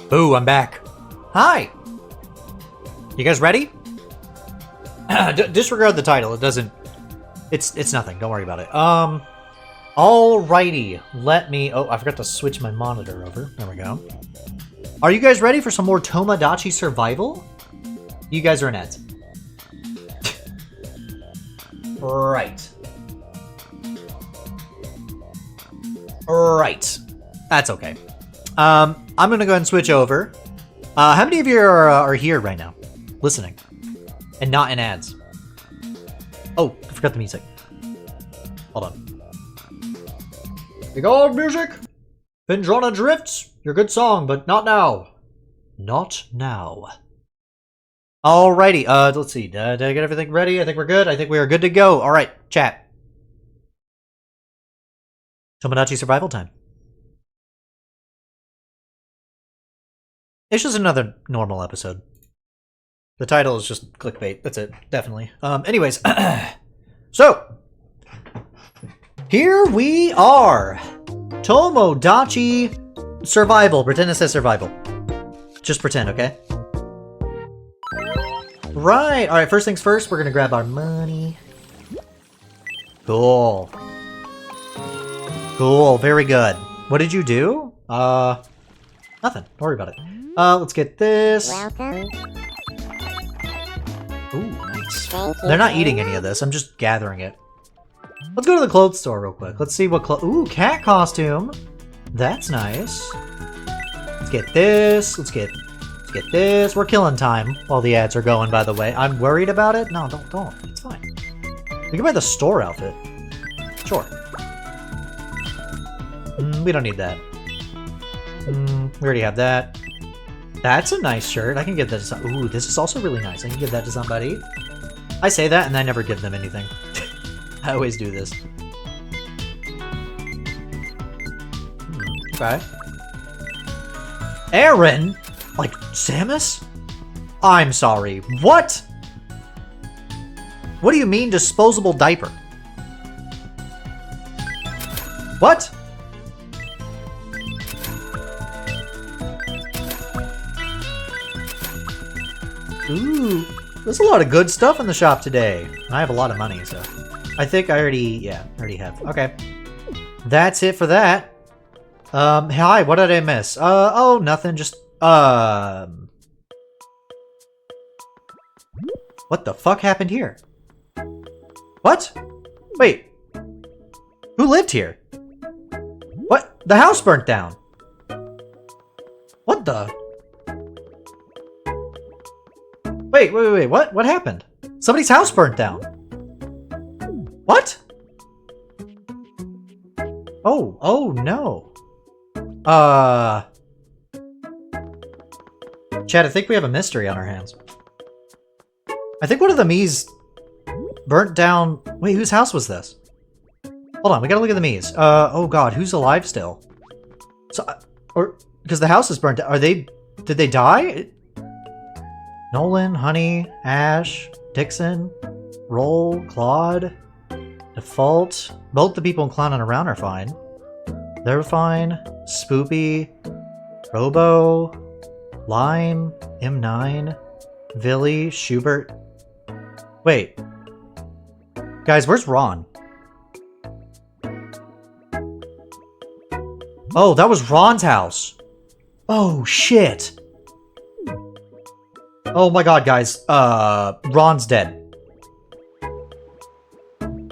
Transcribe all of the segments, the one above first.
Boo, I'm back. Hi! You guys ready? Disregard the title, it doesn't... It's nothing, don't worry about it. Alrighty, let me... Oh, I forgot to switch my monitor over. There we go. Are you guys ready for some more Tomodachi Survival? You guys are in ads. Right. Right. That's okay. I'm gonna go ahead and switch over. How many of you are here right now, listening, and not in ads? Oh, I forgot the music. Hold on. Big old music. Been drawn adrift. Your good song, but not now. Not now. Alrighty. Let's see. Did I get everything ready? I think we're good. I think we are good to go. All right, chat. Tomodachi survival time. It's just another normal episode. The title is just clickbait. That's it. Definitely. Anyways. So. Here we are. Tomodachi survival. Pretend it says survival. Just pretend, okay? Right. Alright, first things first. We're going to grab our money. Cool. Cool. Very good. What did you do? Nothing. Don't worry about it. Let's get this. Welcome. Ooh, nice. They're not eating any of this. I'm just gathering it. Let's go to the clothes store real quick. Let's see what ooh, cat costume. That's nice. Let's get this. Let's get this. We're killing time while the ads are going, by the way. I'm worried about it. No, don't. It's fine. We can buy the store outfit. Sure. We don't need that. We already have that. That's a nice shirt. I can give that to some... Ooh, this is also really nice. I can give that to somebody. I say that and I never give them anything. I always do this. Okay. Aaron? Like, Samus? I'm sorry. What? What do you mean disposable diaper? What? Ooh, there's a lot of good stuff in the shop today. And I have a lot of money, so... I think I already have. Okay. That's it for that. Hi, what did I miss? Oh, nothing, just... What the fuck happened here? What? Wait. Who lived here? What? The house burnt down. What the... Wait, what? What happened? Somebody's house burnt down. What? Oh no. Chad, I think we have a mystery on our hands. I think one of the Mii's burnt down... Wait, whose house was this? Hold on, we gotta look at the Mii's. Oh god, who's alive still? So, because the house is burnt down. Did they die? Nolan, Honey, Ash, Dixon, Roll, Claude, Default. Both the people clowning around are fine. They're fine. Spoopy, Robo, Lime, M9, Villy, Schubert. Wait. Guys, where's Ron? Oh, that was Ron's house. Oh, shit. Oh my god, guys. Ron's dead.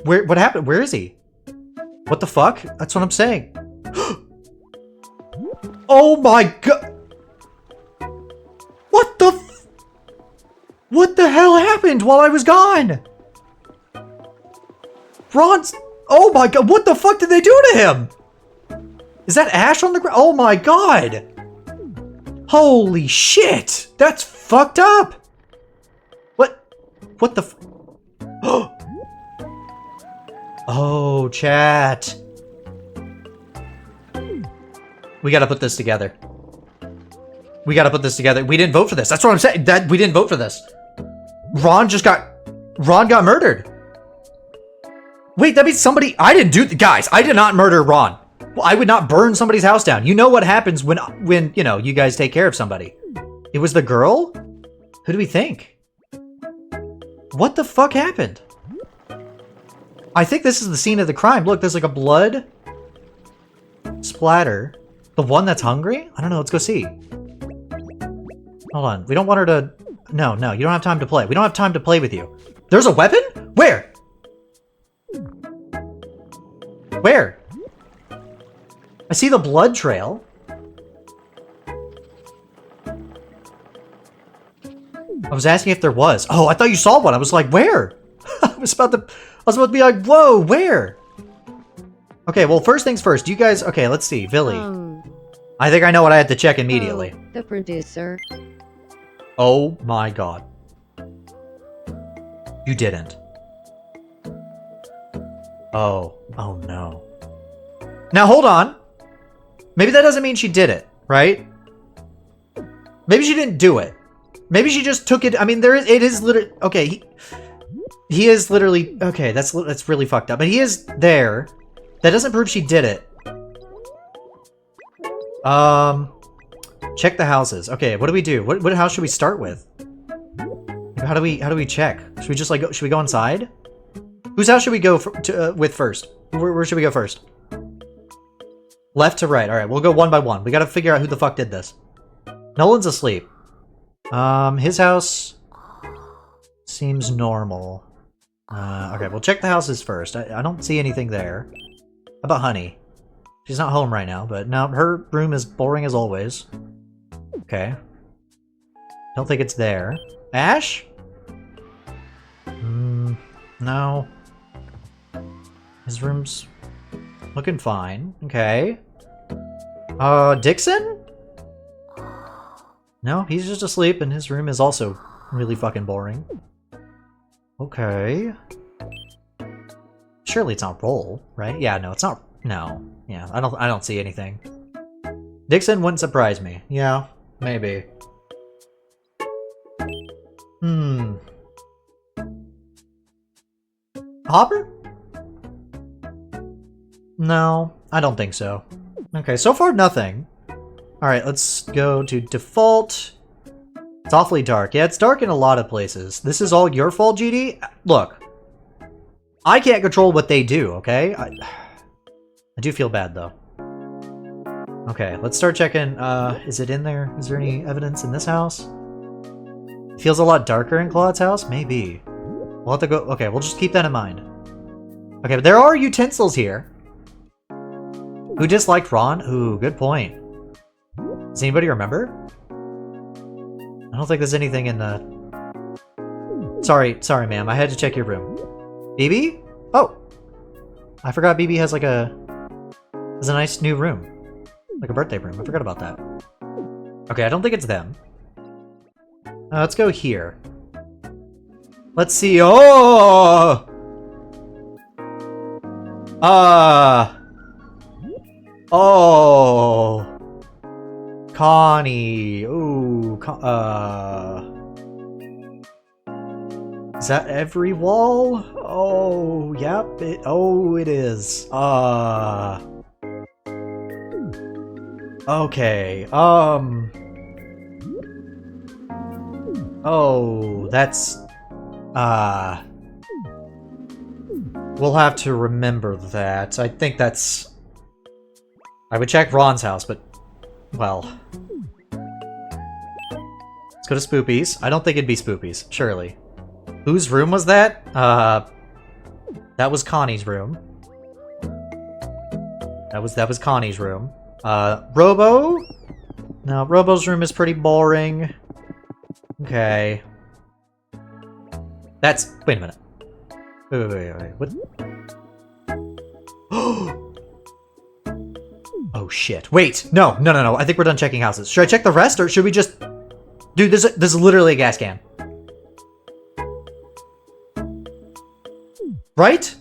What happened? Where is he? What the fuck? That's what I'm saying. Oh my god. What the hell happened while I was gone? Ron's... Oh my god, what the fuck did they do to him? Is that ash on the ground? Oh my god. Holy shit. That's fucked up. What the f... Oh, chat. We gotta put this together. We gotta put this together. We didn't vote for this. That's what I'm saying. We didn't vote for this. Ron got murdered. Wait, that means somebody... I didn't do... Guys, I did not murder Ron. Well, I would not burn somebody's house down. You know what happens when, you know, you guys take care of somebody. It was the girl? Who do we think? What the fuck happened? I think this is the scene of the crime. Look, there's like a blood splatter. The one that's hungry? I don't know. Let's go see. Hold on. We don't want her to... No, you don't have time to play. We don't have time to play with you. There's a weapon? Where? Where? I see the blood trail. I was asking if there was. Oh, I thought you saw one. I was like, where? I was about to be like, whoa, where? Okay, well, first things first. You guys... Okay, let's see. Billy. I think I know what I had to check immediately. Oh, the producer. Oh my god. You didn't. Oh no. Now hold on. Maybe that doesn't mean she did it, right? Maybe she didn't do it. Maybe she just took it. I mean, it is literally... Okay, he is literally... Okay, that's really fucked up. But he is there. That doesn't prove she did it. Check the houses. Okay, what do we do? What house should we start with? How do we check? Should we just like should we go inside? Whose house should we go with first? Where should we go first? Left to right. All right, we'll go one by one. We got to figure out who the fuck did this. Nolan's asleep. His house seems normal. Okay, we'll check the houses first. I don't see anything there. How about Honey? She's not home right now, but no, her room is boring as always. Okay. Don't think it's there. Ash? No. His room's looking fine. Okay. Dixon? No, he's just asleep and his room is also really fucking boring. Okay. Surely it's not Roll, right? Yeah, no, it's not. No. Yeah, I don't see anything. Dixon wouldn't surprise me. Yeah, maybe. Hopper? No, I don't think so. Okay, so far nothing. Alright, let's go to default. It's awfully dark. Yeah, it's dark in a lot of places. This is all your fault, GD? Look. I can't control what they do, okay? I do feel bad, though. Okay, let's start checking. Is it in there? Is there any evidence in this house? It feels a lot darker in Claude's house? Maybe. We'll have to go... Okay, we'll just keep that in mind. Okay, but there are utensils here. Who disliked Ron? Ooh, good point. Does anybody remember? I don't think there's anything in the... Sorry, ma'am. I had to check your room. BB? Oh! I forgot BB has like a nice new room. Like a birthday room. I forgot about that. Okay, I don't think it's them. Let's go here. Let's see. Oh! Oh! Connie. Ooh. Is that every wall? Oh, yep. It is. Okay. Oh, that's... We'll have to remember that. I think that's... I would check Ron's house, but... Well... Let's go to Spoopy's. I don't think it'd be Spoopy's, surely. Whose room was that? That was Connie's room. That was Connie's room. Robo? No, Robo's room is pretty boring. Okay. That's... Wait a minute. Wait. What? Oh, shit. Wait! No. I think we're done checking houses. Should I check the rest, or should we just... Dude, this is literally a gas can. Right?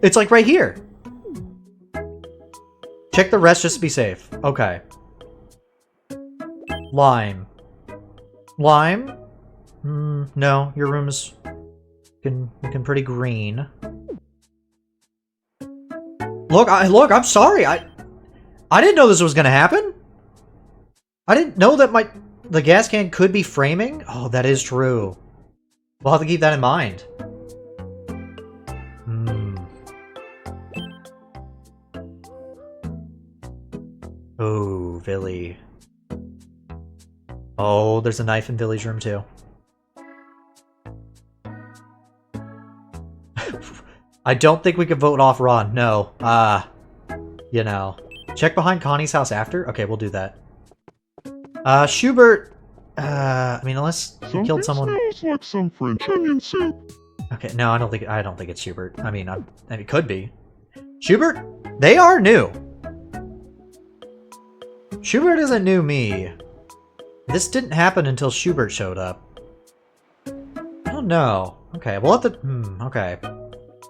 It's like right here. Check the rest just to be safe. Okay. Lime. Lime? No, your room is looking pretty green. Look, I'm sorry. I didn't know this was gonna happen. I didn't know that the gas can could be framing. Oh, that is true. We'll have to keep that in mind. Oh, Villy. Oh, there's a knife in Villy's room too. I don't think we could vote off Ron. No. You know. Check behind Connie's house after? Okay, we'll do that. Schubert. I mean, unless he killed someone. Smells like some French onion soup. Okay, no, I don't think it's Schubert. I mean, it could be. Schubert? They are new. Schubert isn't new me. This didn't happen until Schubert showed up. I don't know. Okay, we'll have to... okay.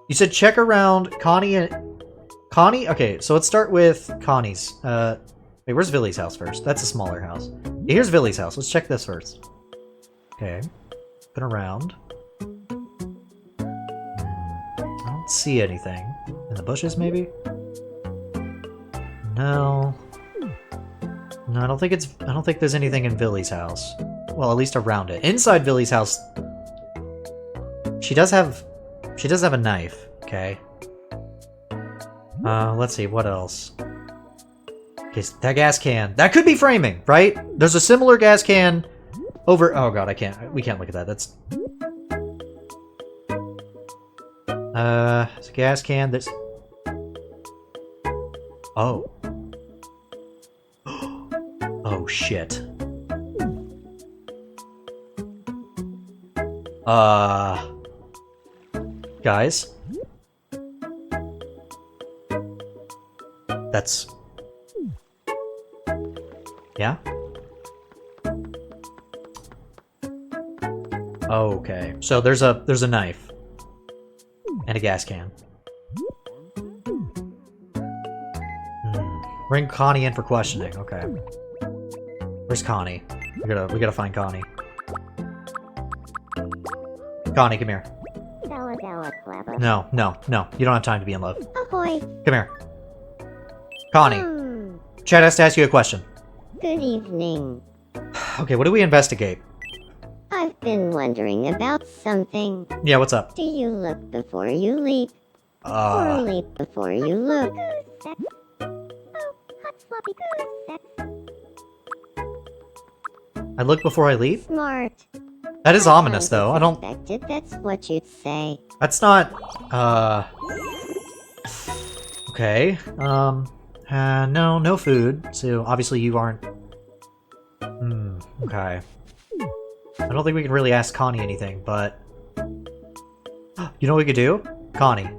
You said check around Connie and... Connie? Okay, so let's start with Connie's. Wait, where's Villy's house first? That's a smaller house. Here's Villy's house. Let's check this first. Okay. Been around. I don't see anything. In the bushes, maybe? No. No, I don't think there's anything in Villy's house. Well, at least around it. Inside Villy's house, she does have a knife, okay? Let's see, what else? Okay, that gas can. That could be framing, right? There's a similar gas can over... Oh god, we can't look at that. That's... it's a gas can that's... Oh. Oh, shit. Guys? That's... Yeah? Okay. So there's a knife. And a gas can. Bring Connie in for questioning. Okay. Where's Connie? We gotta find Connie. Connie, come here. No. You don't have time to be in love. Ahoy. Come here. Connie. Chad has to ask you a question. Good evening. Okay, what do we investigate? I've been wondering about something. Yeah, what's up? Do you look before you leap? Or leap before you look? Oh, hot sloppy goose. I look before I leave? Smart. That is ominous, though. I don't... That's what you'd say. That's not... Okay. No food. So, obviously you aren't... Okay. I don't think we can really ask Connie anything, but... You know what we could do? Connie.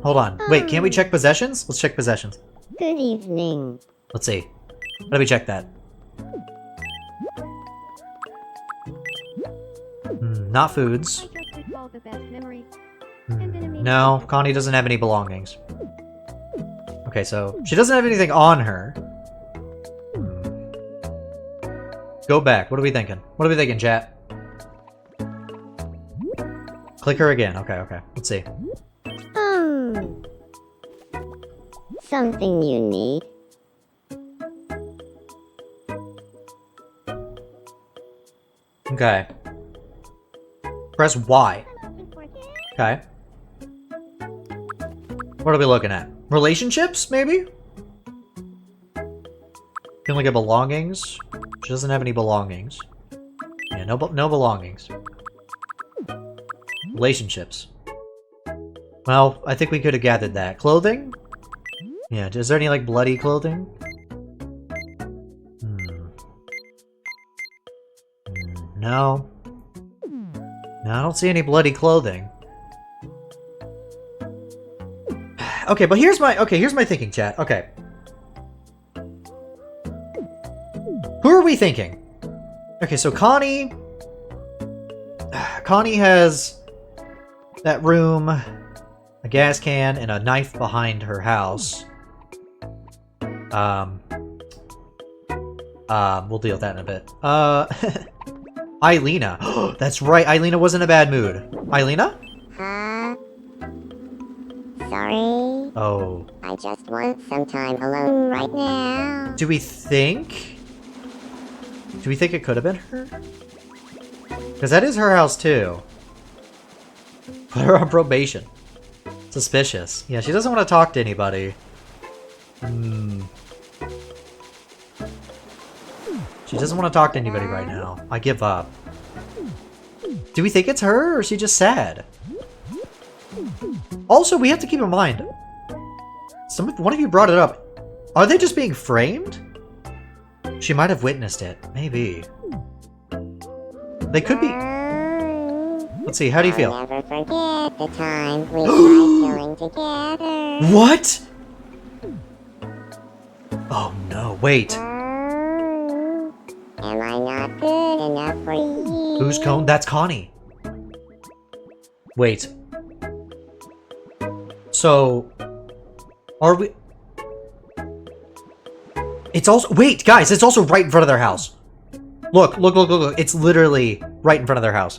Hold on. Wait, can't we check possessions? Let's check possessions. Good evening. Let's see. Let me check that. Not foods. No, Connie doesn't have any belongings. Okay, so she doesn't have anything on her. Go back. What are we thinking? What are we thinking, chat? Click her again. Okay. Let's see. Something you need. Okay. Press Y. Okay. What are we looking at? Relationships, maybe? Can look at belongings. She doesn't have any belongings. Yeah, no belongings. Relationships. Well, I think we could have gathered that. Clothing? Yeah, is there any, like, bloody clothing? No. No, I don't see any bloody clothing. Okay, but here's my thinking, chat. Okay. Who are we thinking? Okay, so Connie has that room, a gas can, and a knife behind her house. We'll deal with that in a bit. Eilina. That's right, Eilina was in a bad mood. Eilina? Sorry. Oh. I just want some time alone right now. Do we think it could have been her? Because that is her house too. Put her on probation. Suspicious. Yeah, she doesn't want to talk to anybody. She doesn't want to talk to anybody right now. I give up. Do we think it's her, or is she just sad? Also, we have to keep in mind, one of you brought it up. Are they just being framed? She might have witnessed it. Maybe. They could be... Let's see, how do you feel? I'll never forget the time we tried killing together. What? Oh no, wait. Am I not good enough for you? Who's Cone? That's Connie. Wait. So... Are we... It's also... Wait, guys, it's also right in front of their house. Look. It's literally right in front of their house.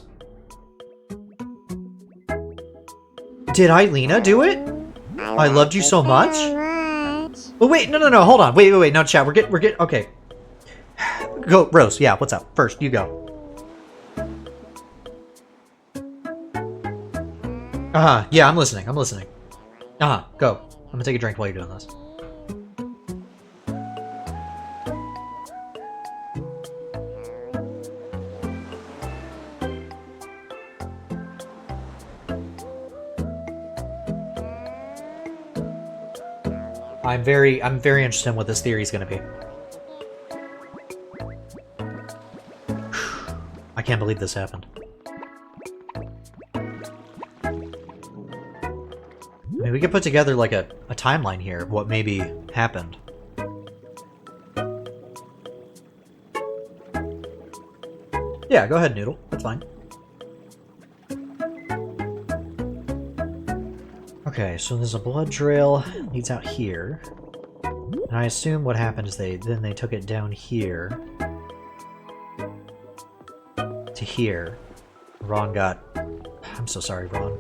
Did Eilina do it? I loved you so much? Oh, wait, no, hold on. Wait, no, chat, we're getting, okay. Go, Rose, yeah, what's up? First, you go. Yeah, I'm listening. Go. I'm gonna take a drink while you're doing this. I'm very interested in what this theory is going to be. I can't believe this happened. I mean, we could put together like a timeline here of what maybe happened. Yeah, go ahead, Noodle. That's fine. Okay, so there's a blood trail leads out here. And I assume what happened is they took it down here to here. Ron got... I'm so sorry, Ron.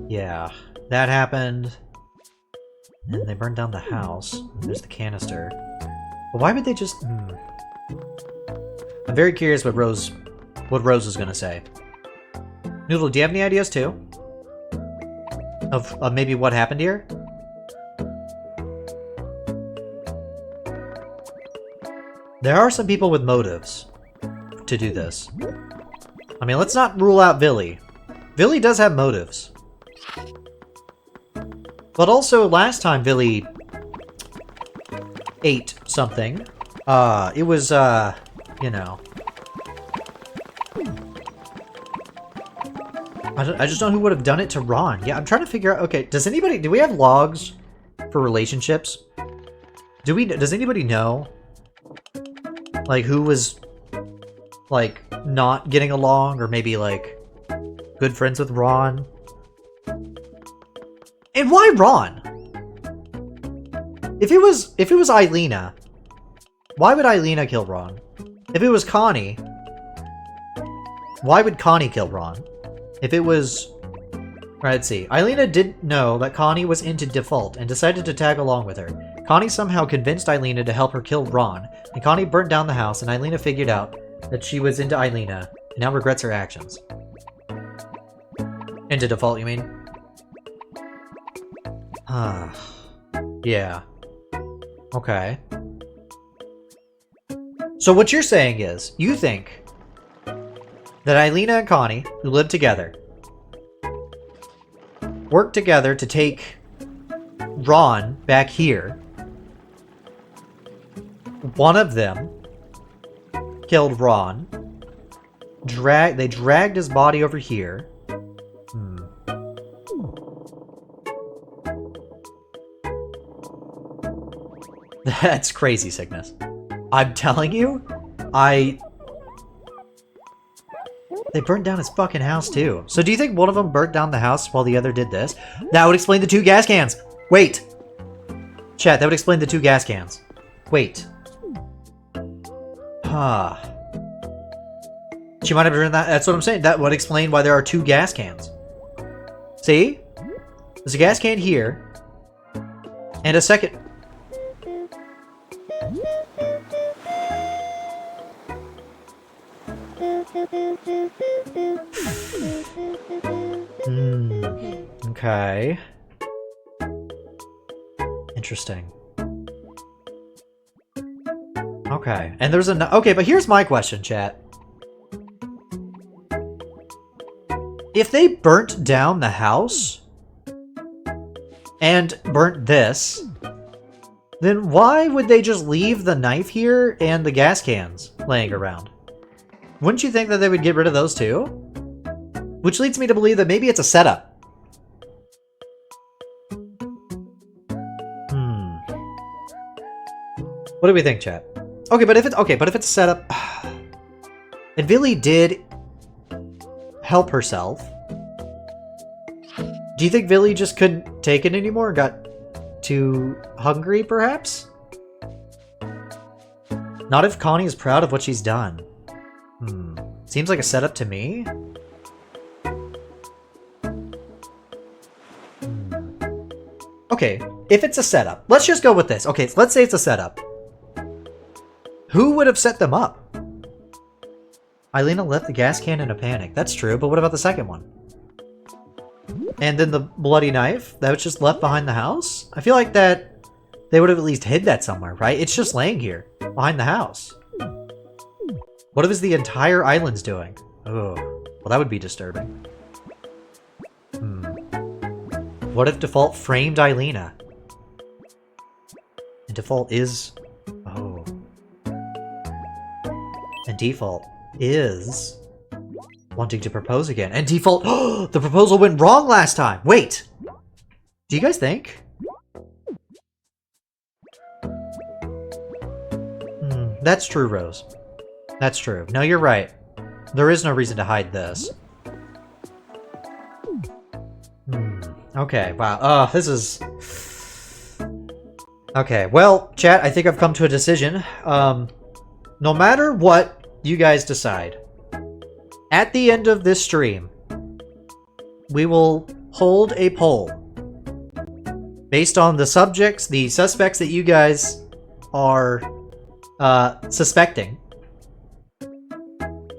Yeah, that happened. And they burned down the house. And there's the canister. But why would they just... I'm very curious what Rose is gonna say. Noodle, do you have any ideas too? Of maybe what happened here? There are some people with motives to do this. I mean, let's not rule out Villy. Villy does have motives. But also, last time Villy ate something, it was, you know... I just don't know who would have done it to Ron. Yeah, I'm trying to figure out... Okay, do we have logs for relationships? Does anybody know? Like, who was, like, not getting along, or maybe, like, good friends with Ron? And why Ron? If it was Eilina, why would Eilina kill Ron? If it was Connie, why would Connie kill Ron? If it was... Right, let's see. Eilina didn't know that Connie was into Default and decided to tag along with her. Connie somehow convinced Eilina to help her kill Ron, and Connie burnt down the house, and Eilina figured out that she was into Eilina, and now regrets her actions. Into default, you mean? Yeah. Okay. So what you're saying is, you think that Eilina and Connie, who live together, work together to take Ron back here. One of them killed Ron. They dragged his body over here. That's crazy, Sickness. I'm telling you, they burned down his fucking house too. So do you think one of them burnt down the house while the other did this? That would explain the 2 gas cans. Wait. Chat, that would explain the 2 gas cans. Wait. Huh. She might have done that. That's what I'm saying. That would explain why there are 2 gas cans. See? There's a gas can here. And a second... Okay. Interesting. Okay. And there's a... Okay, but here's my question, chat. If they burnt down the house and burnt this, then why would they just leave the knife here and the gas cans laying around? Wouldn't you think that they would get rid of those too? Which leads me to believe that maybe it's a setup. What do we think, chat? Okay, but if it's a setup, and Billy did help herself, do you think Billy just couldn't take it anymore? Got too hungry, perhaps? Not if Connie is proud of what she's done. Seems like a setup to me. Okay, if it's a setup, let's just go with this. Okay, let's say it's a setup. Who would have set them up? Eilina left the gas can in a panic. That's true, but what about the second one? And then the bloody knife that was just left behind the house? I feel like that they would have at least hid that somewhere, right? It's just laying here, behind the house. What if it's the entire island's doing? Oh, well that would be disturbing. What if Default framed Eilina? And Default is... Oh. And Default is... wanting to propose again. And Default... Oh, the proposal went wrong last time! Wait! Do you guys think? That's true, Rose. That's true. No, you're right. There is no reason to hide this. Okay, wow. This is... Okay, well, chat, I think I've come to a decision. No matter what you guys decide, at the end of this stream, we will hold a poll based on the suspects that you guys are suspecting,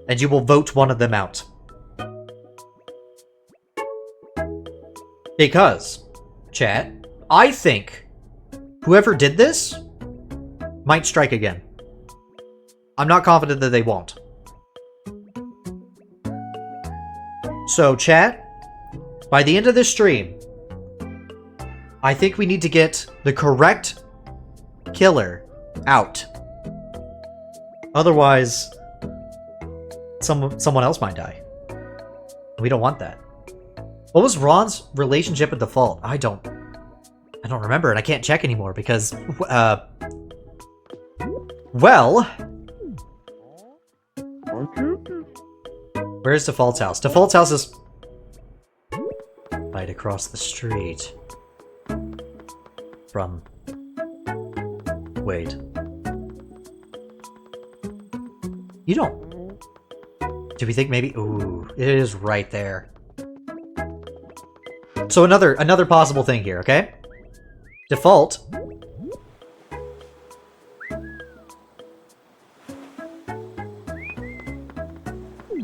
and you will vote one of them out. Because, chat, I think whoever did this might strike again. I'm not confident that they won't. So, chat, by the end of this stream, I think we need to get the correct killer out. Otherwise, someone else might die. We don't want that. What was Ron's relationship with Default? I don't remember, and I can't check anymore because, well, where's Default's house? Default's house is right across the street from... Wait. You don't... Do we think maybe... Ooh, it is right there. So another possible thing here, okay? Default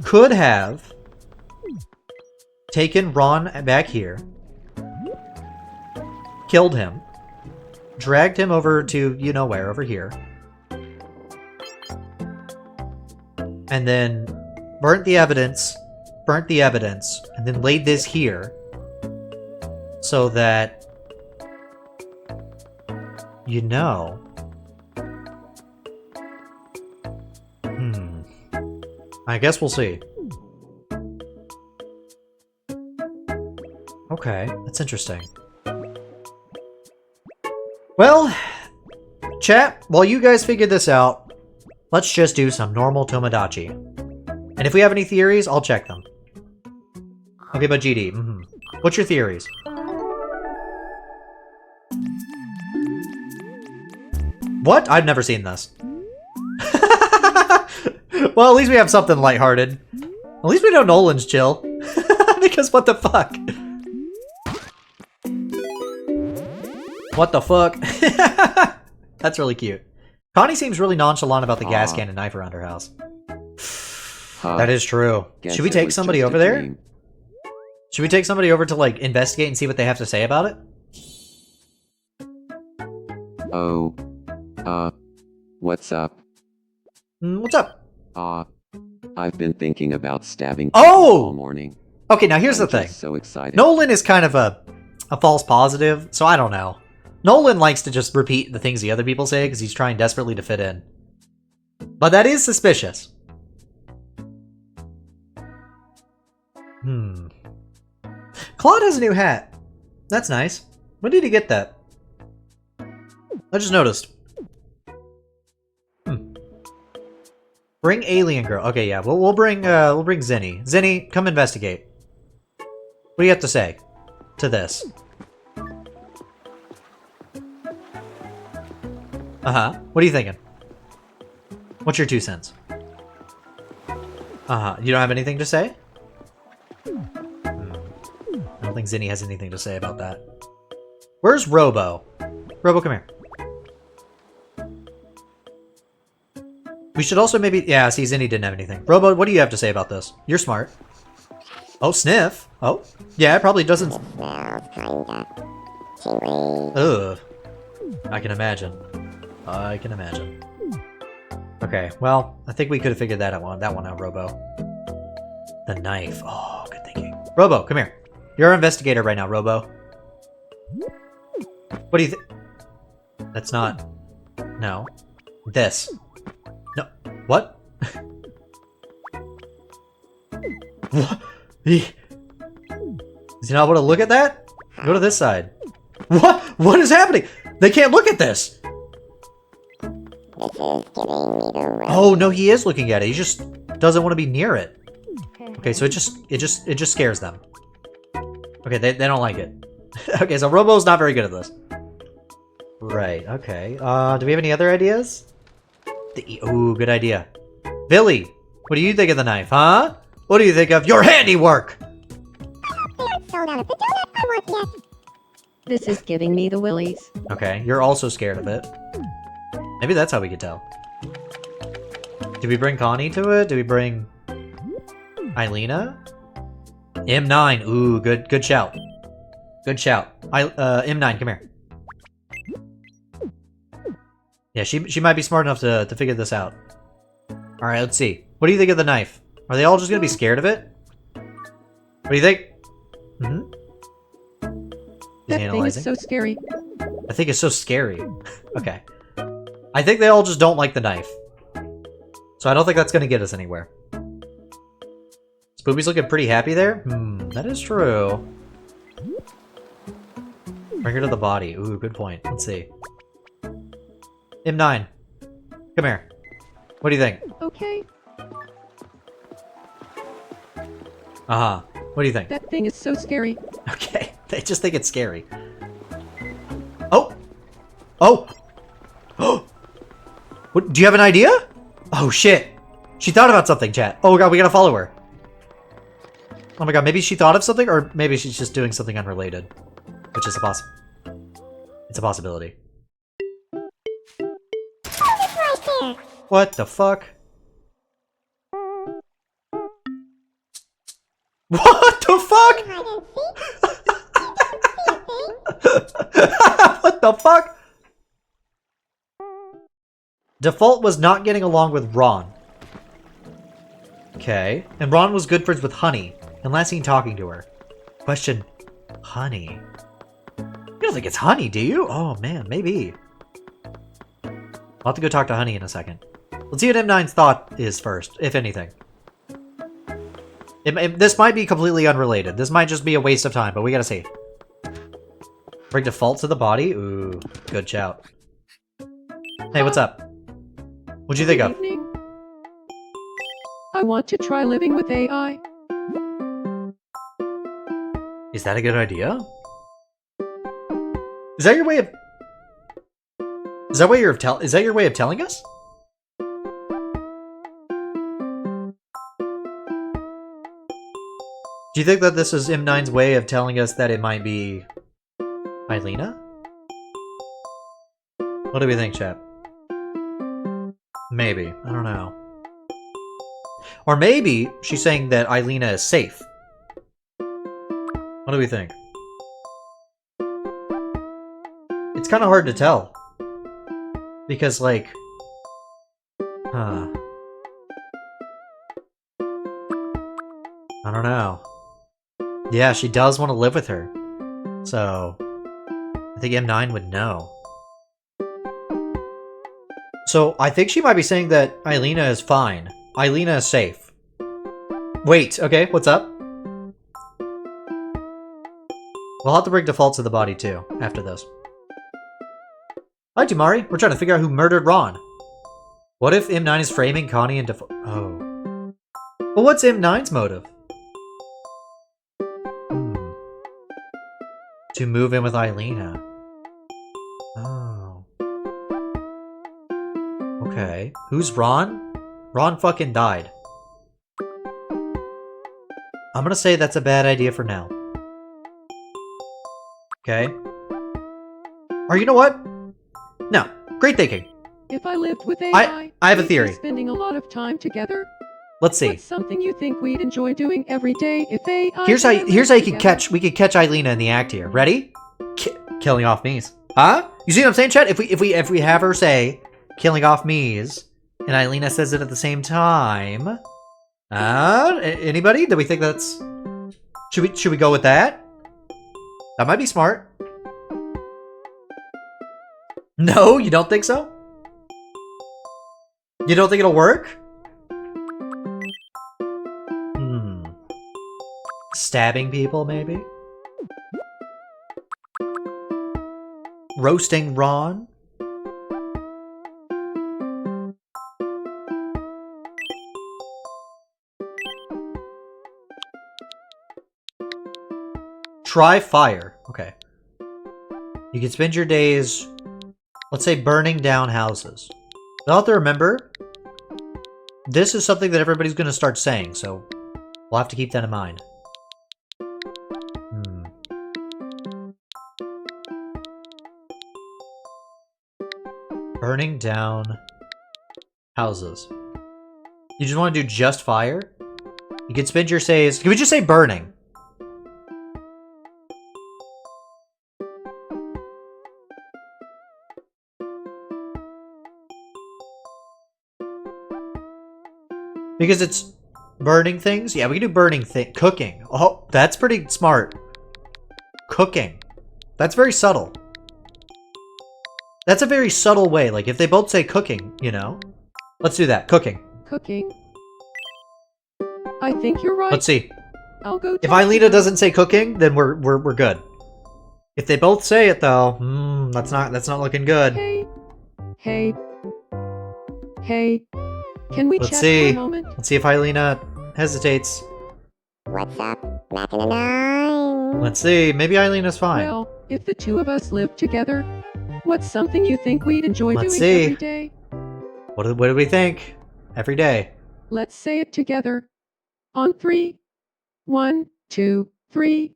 could have taken Ron back here, killed him, dragged him over to you-know-where, over here, and then burnt the evidence, and then laid this here so that, I guess we'll see. Okay, that's interesting. Well, chat, while you guys figure this out, let's just do some normal Tomodachi. And if we have any theories, I'll check them. Okay, but GD, what's your theories? What? I've never seen this. Well, at least we have something lighthearted. At least we know Nolan's chill. Because what the fuck? What the fuck? That's really cute. Connie seems really nonchalant about the gas can and knife around her house. That is true. Should we take somebody over there? Should we take somebody over to, like, investigate and see what they have to say about it? Oh. What's up? What's up? I've been thinking about stabbing Oh! all morning. Okay, now here's the I'm thing. just so excited. Nolan is kind of a false positive, so I don't know. Nolan likes to just repeat the things the other people say because he's trying desperately to fit in. But that is suspicious. Claude has a new hat. That's nice. When did he get that? I just noticed. Bring alien girl. Okay, yeah. We'll bring Zinni. Zinni, come investigate. What do you have to say to this? What are you thinking? What's your 2 cents? You don't have anything to say? I don't think Zinni has anything to say about that. Where's Robo? Robo, come here. We should also maybe... Yeah, see, Zinni didn't have anything. Robo, what do you have to say about this? You're smart. Oh, sniff. Oh, yeah, it probably doesn't... It smells kinda tingly. Ugh. I can imagine. I can imagine. Okay, well, I think we could have figured that one out, Robo. The knife. Oh, good thinking. Robo, come here. You're our investigator right now, Robo. What do you think? That's not... No. This. No. What? What? Does he not want to look at that? Go to this side. What? What is happening? They can't look at this! This is giving me the rush. Oh, no, he is looking at it. He just doesn't want to be near it. Okay, so it just scares them. Okay, they don't like it. Okay, so Robo's not very good at this. Right, okay. Do we have any other ideas? Ooh, good idea. Billy, what do you think of the knife, huh? What do you think of your handiwork? Sold out of the donut I want yet. This is giving me the willies. Okay, you're also scared of it. Maybe that's how we could tell. Did we bring Connie to it? Did we bring Eilena? M9. Ooh, good shout. Good shout. M9, come here. Yeah, she might be smart enough to figure this out. Alright, let's see. What do you think of the knife? Are they all just gonna be scared of it? What do you think? That thing is so scary. I think it's so scary. Okay. I think they all just don't like the knife. So I don't think that's gonna get us anywhere. Spoopy's looking pretty happy there? That is true. Bring her to the body. Ooh, good point. Let's see. M9. Come here. What do you think? Okay. What do you think? That thing is so scary. Okay. They just think it's scary. Oh! Oh! Oh! What, do you have an idea? Oh, shit. She thought about something, chat. Oh, God, we gotta follow her. Oh my God, maybe she thought of something, or maybe she's just doing something unrelated. Which is it's a possibility. Right there. What the fuck? What the fuck? What the fuck? Default was not getting along with Ron. Okay. And Ron was good friends with Honey, and last seen talking to her. Question, Honey. You don't think it's Honey, do you? Oh man, maybe. I'll have to go talk to Honey in a second. Let's see what M9's thought is first, if anything. This might be completely unrelated. This might just be a waste of time, but we gotta see. Bring default to the body? Ooh, good shout. Hey, what's up? What'd you think of? Evening. I want to try living with AI. Is that a good idea? Is that your way of... Is that your way of telling us? Do you think that this is M9's way of telling us that it might be Eilina? What do we think, chat? Maybe. I don't know. Or maybe she's saying that Eilina is safe. What do we think? It's kind of hard to tell. Because, like... I don't know. Yeah, she does want to live with her. So... I think M9 would know. So, I think she might be saying that Eilina is fine. Eilina is safe. Wait, okay, what's up? We'll have to bring default to the body too, after this. Hi, Tumari. We're trying to figure out who murdered Ron. What if M9 is framing Connie and default? Oh. Well, what's M9's motive? To move in with Eilina. Oh. Okay. Who's Ron? Ron fucking died. I'm gonna say that's a bad idea for now. Okay. Or you know what? No. Great thinking. If I lived with AI, I have a we'd be theory. Spending a lot of time together. Let's see. What's something you think we'd enjoy doing every day if AI? Here's how you lived could together? we could catch Eilina in the act here. Ready? Killing off Mies. Huh? You see what I'm saying, Chet? If we have her say killing off Mies and Eilina says it at the same time. Anybody? Do we think that's should we go with that? That might be smart. No, you don't think so? You don't think it'll work? Stabbing people, maybe? Roasting Ron? Try fire. Okay. You can spend your days, let's say, burning down houses. You'll have to remember, this is something that everybody's going to start saying, so we'll have to keep that in mind. Burning down houses. You just want to do just fire? You can spend your days... Can we just say burning? Because it's burning things? Yeah, we can do burning cooking. Oh, that's pretty smart. Cooking. That's very subtle. That's a very subtle way. Like, if they both say cooking, you know? Let's do that. Cooking. Cooking. I think you're right. Let's see. I'll go. If Eilina doesn't say cooking, then we're good. If they both say it though, that's not looking good. Hey. Can we Let's chat see. for a moment? Let's see if Eilina hesitates. What's up, Black and a 9? Let's see. Maybe Eilina's fine. Well, if the two of us lived together, what's something you think we'd enjoy Let's doing see. every day? What do we think? Every day. Let's say it together. On 3. 1, 2, 3.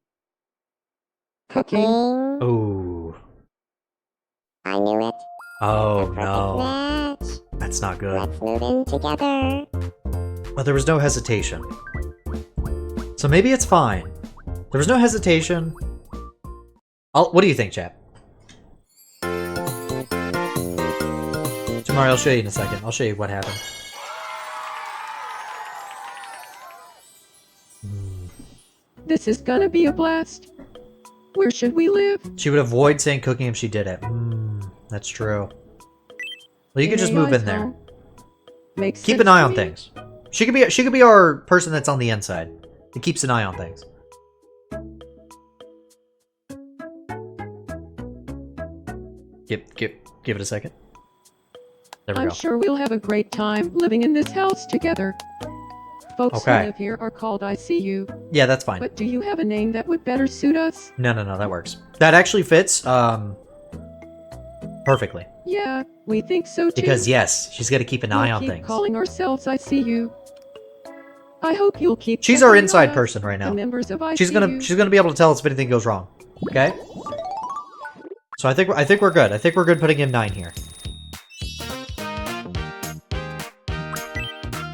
Cooking. Ooh. I knew it. Oh Perfect no. match. That's not good. Let's move in together. But there was no hesitation. So maybe it's fine. There was no hesitation. What do you think, chap? Tomorrow, I'll show you in a second. I'll show you what happened. This is gonna be a blast. Where should we live? She would avoid saying cooking if she did it. That's true. Well, you could just move in there. Makes Keep sense an eye to on me. things. She could be our person that's on the inside. That keeps an eye on things. Give it a second. There we I'm go. sure we'll have a great time living in this house together. Folks Okay. who live here are called ICU. Yeah, that's fine. But do you have a name that would better suit us? No, that works. That actually fits, perfectly. Yeah, we think so too. Because yes, she's gonna keep an eye We'll on keep things. calling ourselves ICU. I hope you'll keep. She's our checking on inside us, person right now. The members of ICU. She's gonna be able to tell us if anything goes wrong. Okay? So I think we're good. I think we're good putting in 9 here.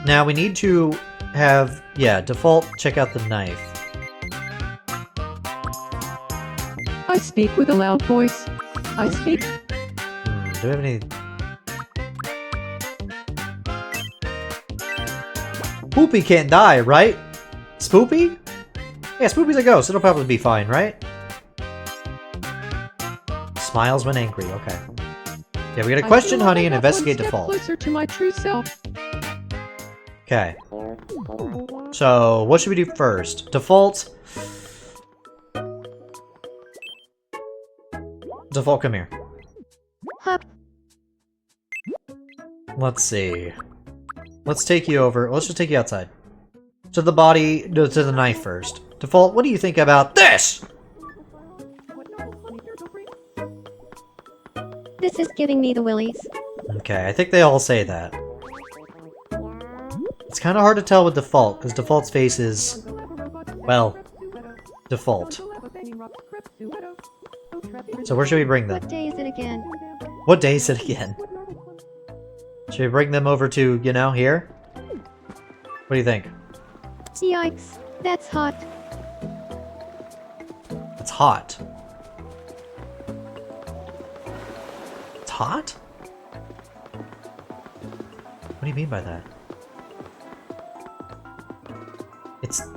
Now we need to have default check out the knife. I speak with a loud voice. I speak. Do we have any? Spoopy can't die, right? Spoopy? Yeah, Spoopy's a ghost. It'll probably be fine, right? Smiles when angry. Okay. Yeah, we gotta I question feel like Honey I and got investigate one step default. Closer to my true self. Okay. So, what should we do first? Default. Default, come here. Hup. Let's see. Let's take you over. Let's just take you outside. To the body, no, to the knife first. Default, what do you think about this? This is giving me the willies. Okay, I think they all say that. It's kind of hard to tell with Default, because Default's face is, well, Default. So where should we bring them? What day is it again? What day is it again? Should we bring them over to, you know, here? What do you think? Yikes, that's hot. It's hot. It's hot? What do you mean by that?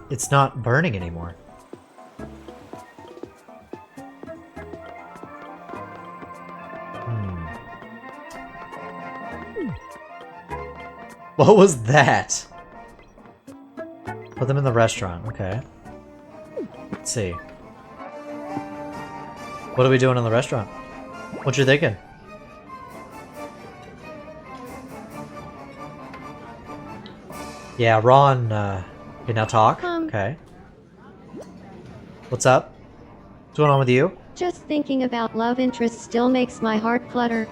It's not burning anymore. What was that? Put them in the restaurant, okay. Let's see. What are we doing in the restaurant? What you thinking? Yeah, Ron, okay, now talk. Okay. What's up? What's going on with you? Just thinking about love interest still makes my heart flutter.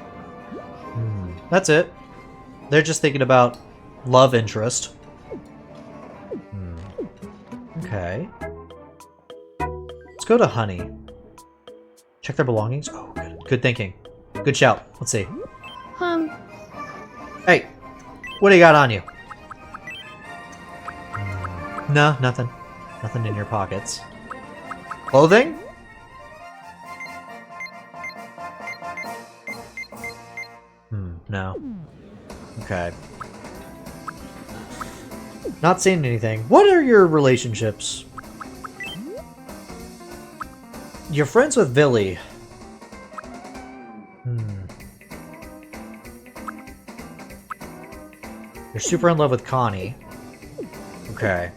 That's it. They're just thinking about love interest. Okay. Let's go to Honey. Check their belongings. Oh, good. Good thinking. Good shout. Let's see. Hey, what do you got on you? No, nothing. Nothing in your pockets. Clothing? No. Okay. Not seeing anything. What are your relationships? You're friends with Billy. You're super in love with Connie. Okay.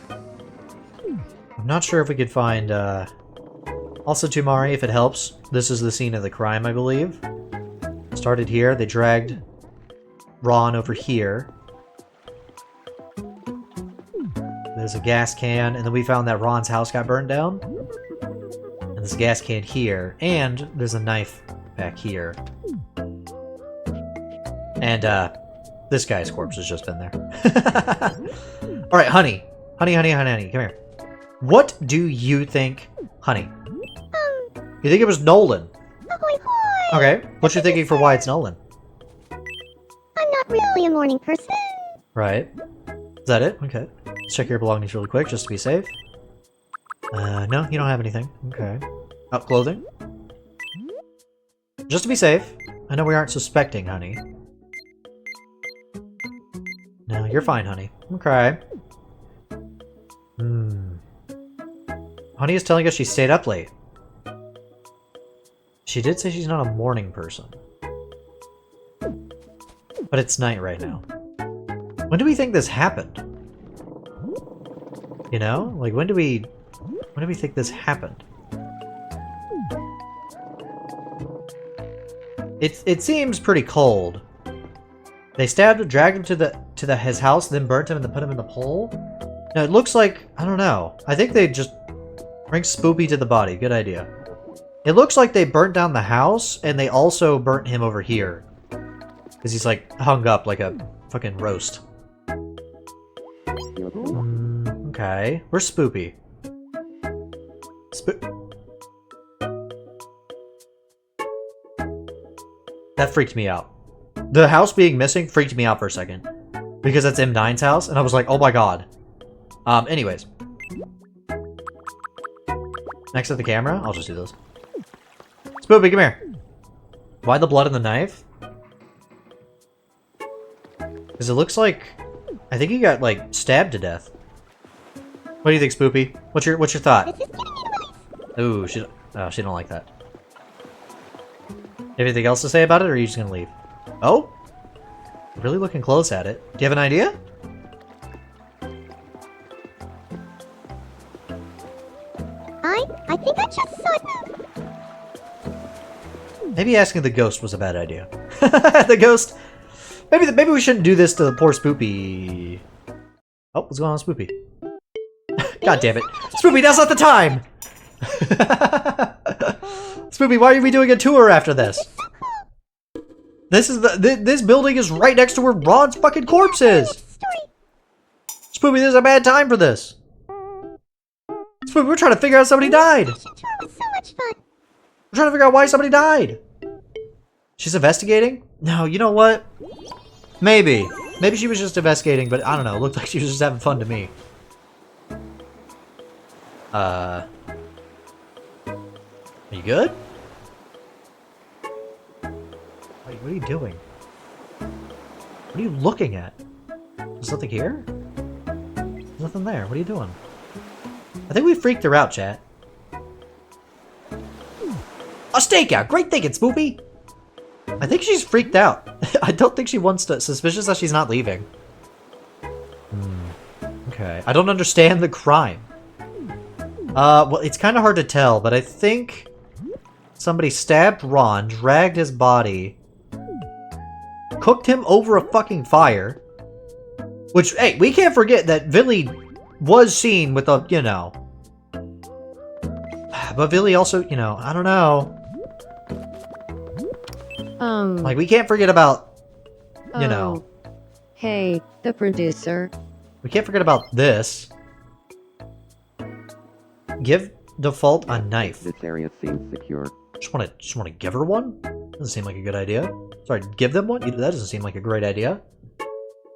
I'm not sure if we could find, also Tumari, if it helps. This is the scene of the crime, I believe. Started here, they dragged Ron over here. There's a gas can, and then we found that Ron's house got burned down. And there's a gas can here, and there's a knife back here. And, this guy's corpse has just been there. Alright, Honey. Honey, come here. What do you think, Honey? You think it was Nolan? Okay, what's your thinking for why it's Nolan? I'm not really a morning person. Right. Is that it? Okay. Let's check your belongings really quick, just to be safe. No, you don't have anything. Okay. Oh, clothing? Just to be safe. I know we aren't suspecting, honey. No, you're fine, honey. Okay. Honey is telling us she stayed up late. She did say she's not a morning person. But it's night right now. When do we think this happened? You know? Like, when do we think this happened? It seems pretty cold. They stabbed him, dragged him to his house, then burnt him and then put him in the pole? No, it looks like, I don't know. I think they just bring Spoopy to the body. Good idea. It looks like they burnt down the house, and they also burnt him over here. Because he's like hung up like a fucking roast. Okay. Where's Spoopy? That freaked me out. The house being missing freaked me out for a second. Because that's M9's house, and I was like, oh my god. Anyways. Next to the camera? I'll just do this. Spoopy, come here. Why the blood on the knife? Because it looks like... I think he got, like, stabbed to death. What do you think, Spoopy? What's your thought? Ooh, she don't like that. Anything else to say about it, or are you just gonna leave? Oh? Really looking close at it. Do you have an idea? I think I just saw it. Maybe asking the ghost was a bad idea. The ghost... Maybe we shouldn't do this to the poor Spoopy. Oh, what's going on, Spoopy? God damn it. Spoopy, that's not the time! Spoopy, why are we doing a tour after this? This building is right next to where Ron's fucking corpse is! Spoopy, this is a bad time for this! Spoopy, we're trying to figure out somebody died! Was so much fun. We're trying to figure out why somebody died! She's investigating? No, you know what? Maybe. Maybe she was just investigating, but I don't know. It looked like she was just having fun to me. Are you good? Wait, what are you doing? What are you looking at? There's nothing here? There's nothing there. What are you doing? I think we freaked her out, chat. A stakeout! Great thinking, Spoopy! I think she's freaked out. I don't think she wants to... Suspicious that she's not leaving. Okay. I don't understand the crime. Well, it's kind of hard to tell, but I think... somebody stabbed Ron, dragged his body... cooked him over a fucking fire... Which, hey, we can't forget that Villy was seen with a, you know... But Villy also, you know, I don't know... Like, we can't forget about, you know... Hey, the producer. We can't forget about this. Give Default a knife. This area seems secure. Just wanna give her one? Doesn't seem like a good idea. Sorry, give them one? That doesn't seem like a great idea.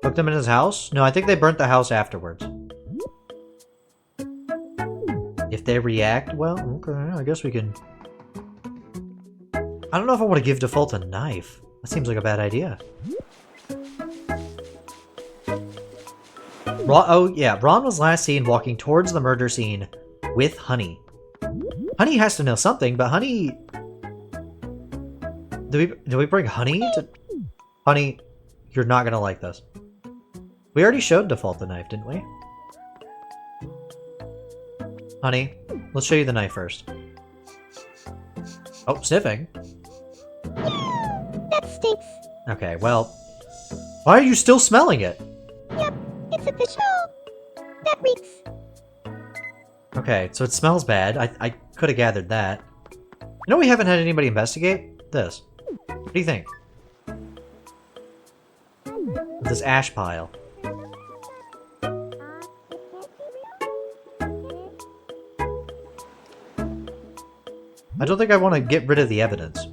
Cook them in his house? No, I think they burnt the house afterwards. If they react, well, okay, I guess we can... I don't know if I want to give Default a knife. That seems like a bad idea. Oh, yeah, Ron was last seen walking towards the murder scene with Honey. Honey has to know something, but Honey... Do we bring Honey to... Honey, you're not gonna like this. We already showed Default the knife, didn't we? Honey, let's show you the knife first. Oh, sniffing. That stinks. Okay, well... Why are you still smelling it? Yep, it's official. That reeks. Okay, so it smells bad. I could have gathered that. You know we haven't had anybody investigate? This. What do you think? This ash pile. I don't think I want to get rid of the evidence.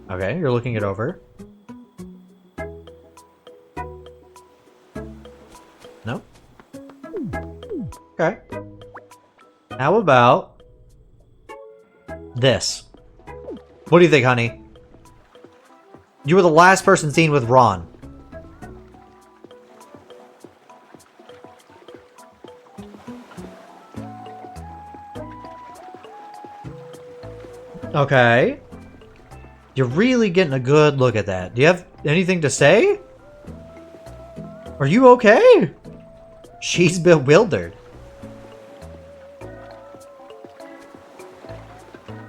Okay, you're looking it over. No? Okay. How about this? What do you think, honey? You were the last person seen with Ron. Okay. You're really getting a good look at that. Do you have anything to say? Are you okay? She's bewildered.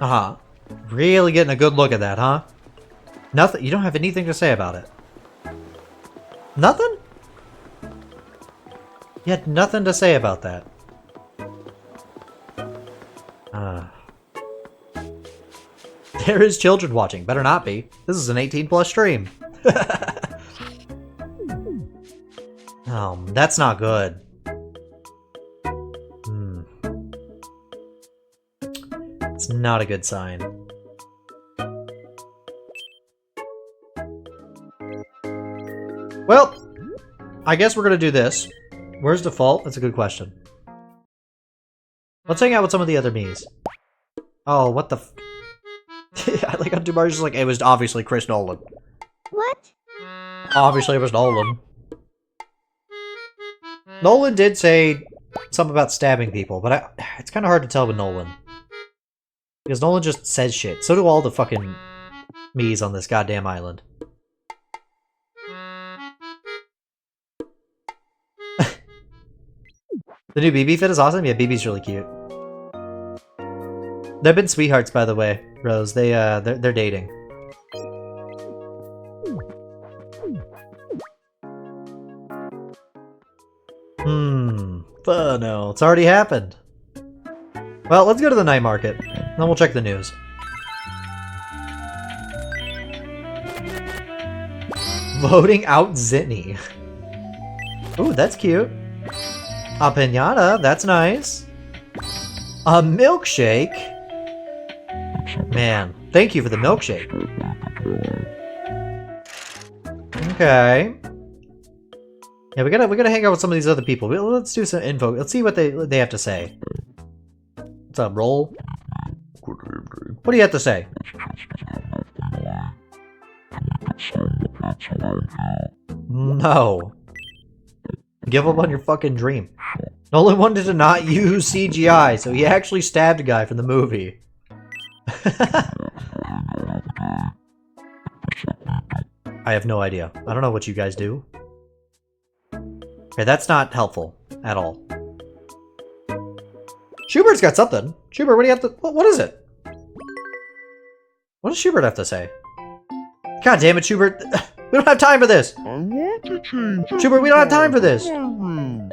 Uh-huh. Really getting a good look at that, huh? Nothing. You don't have anything to say about it. Nothing? You had nothing to say about that. There is children watching. Better not be. This is an 18+ stream. Oh, that's not good. It's not a good sign. Well, I guess we're gonna do this. Where's default? That's a good question. Let's hang out with some of the other Miis. Oh, what the f- I like how Dumar's just like, it was obviously Chris Nolan. What? Obviously it was Nolan. Nolan did say something about stabbing people, but it's kind of hard to tell with Nolan. Because Nolan just says shit. So do all the fucking Miis on this goddamn island. The new BB fit is awesome? Yeah, BB's really cute. They've been sweethearts, by the way, Rose. They're dating. No, it's already happened. Well, let's go to the night market. Then we'll check the news. Voting out Zitney. Ooh, that's cute. A piñata, that's nice. A milkshake? Man, thank you for the milkshake. Okay. Yeah, we gotta hang out with some of these other people. Let's do some info. Let's see what they have to say. What's up, Roll? What do you have to say? No. Give up on your fucking dream. Nolan wanted to not use CGI, so he actually stabbed a guy from the movie. I have no idea. I don't know what you guys do. Okay, that's not helpful at all. Schubert's got something. Schubert, what do you have to... What is it? What does Schubert have to say? God damn it, Schubert. We don't have time for this. I want to change. Schubert, we don't have time for this.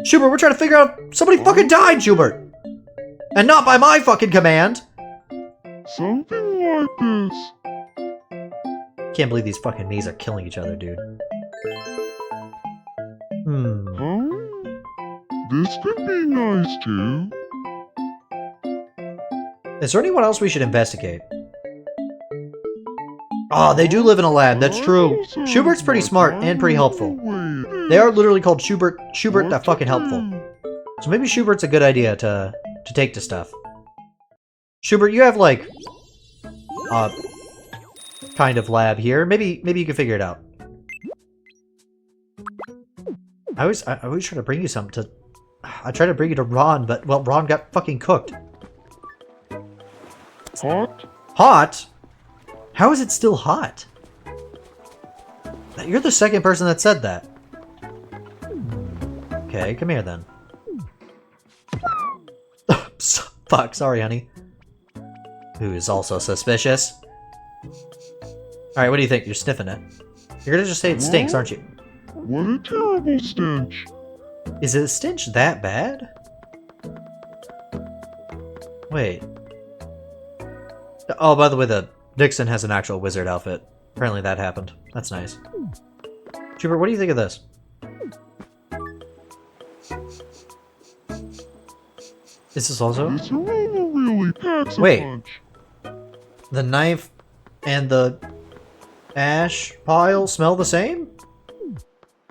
Schubert, we're trying to figure out... Somebody fucking died, Schubert! And not by my fucking command! Something like this. Can't believe these fucking Miis are killing each other, dude. Huh? This could be nice too. Is there anyone else we should investigate? Oh, they do live in a lab, that's true. Schubert's pretty smart and pretty helpful. They are literally called Schubert that fucking helpful. So maybe Schubert's a good idea to take to stuff. Schubert, you have like kind of lab here. Maybe you can figure it out. I always try to bring you something to... I try to bring you to Ron, but, well, Ron got fucking cooked. Hot? Hot? How is it still hot? You're the second person that said that. Okay, come here then. Fuck, sorry, honey. Who is also suspicious. Alright, what do you think? You're sniffing it. You're gonna just say it stinks, aren't you? What a terrible stench. Is it a stench that bad? Wait. Oh, by the way, the Dixon has an actual wizard outfit. Apparently that happened. That's nice. Schubert, what do you think of this? Is this also? This aroma really packs a Wait. punch. The knife and the ash pile smell the same?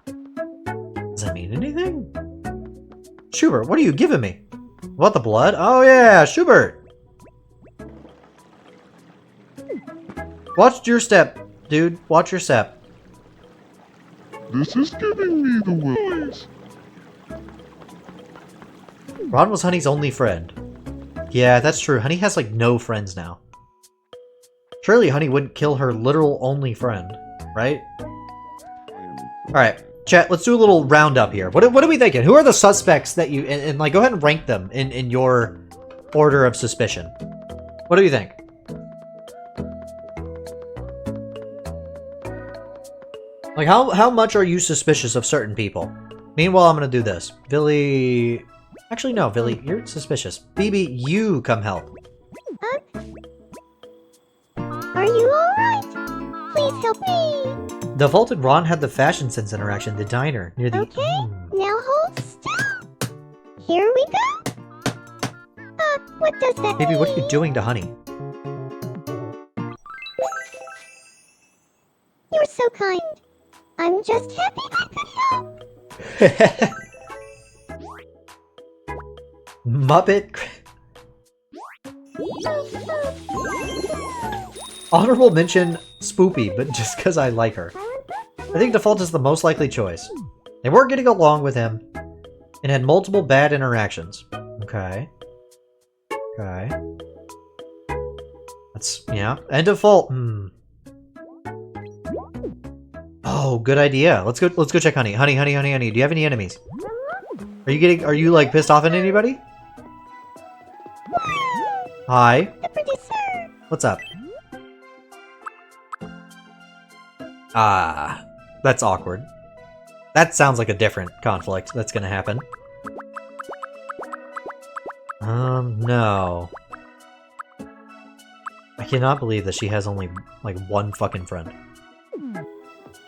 Does that mean anything? Schubert, what are you giving me? What, the blood? Oh yeah, Schubert! Watch your step, dude. Watch your step. This is giving me the willies. Ron was Honey's only friend. Yeah, that's true. Honey has, like, no friends now. Surely Honey wouldn't kill her literal only friend, right? Alright, chat, let's do a little roundup here. What are we thinking? Who are the suspects that you... And like, go ahead and rank them in your order of suspicion. What do you think? Like, how much are you suspicious of certain people? Meanwhile, I'm gonna do this. Billy... Actually, no, Billy, you're suspicious. Phoebe, you come help. Are you alright? Please help me. Default and Ron had the fashion sense interaction, the diner, near the... Okay, now hold still. Here we go. What does that Phoebe, mean? what are you doing to Honey? You're so kind. I'm just happy I could help. Muppet. Honorable mention Spoopy, but just because I like her. I think Default is the most likely choice. They weren't getting along with him and had multiple bad interactions. Okay. Okay. That's, yeah. And Default. Oh, good idea. Let's go check Honey. Honey. Do you have any enemies? Are you like pissed off at anybody? Hi. The producer. What's up? Ah, that's awkward. That sounds like a different conflict that's gonna happen. No. I cannot believe that she has only, like, one fucking friend.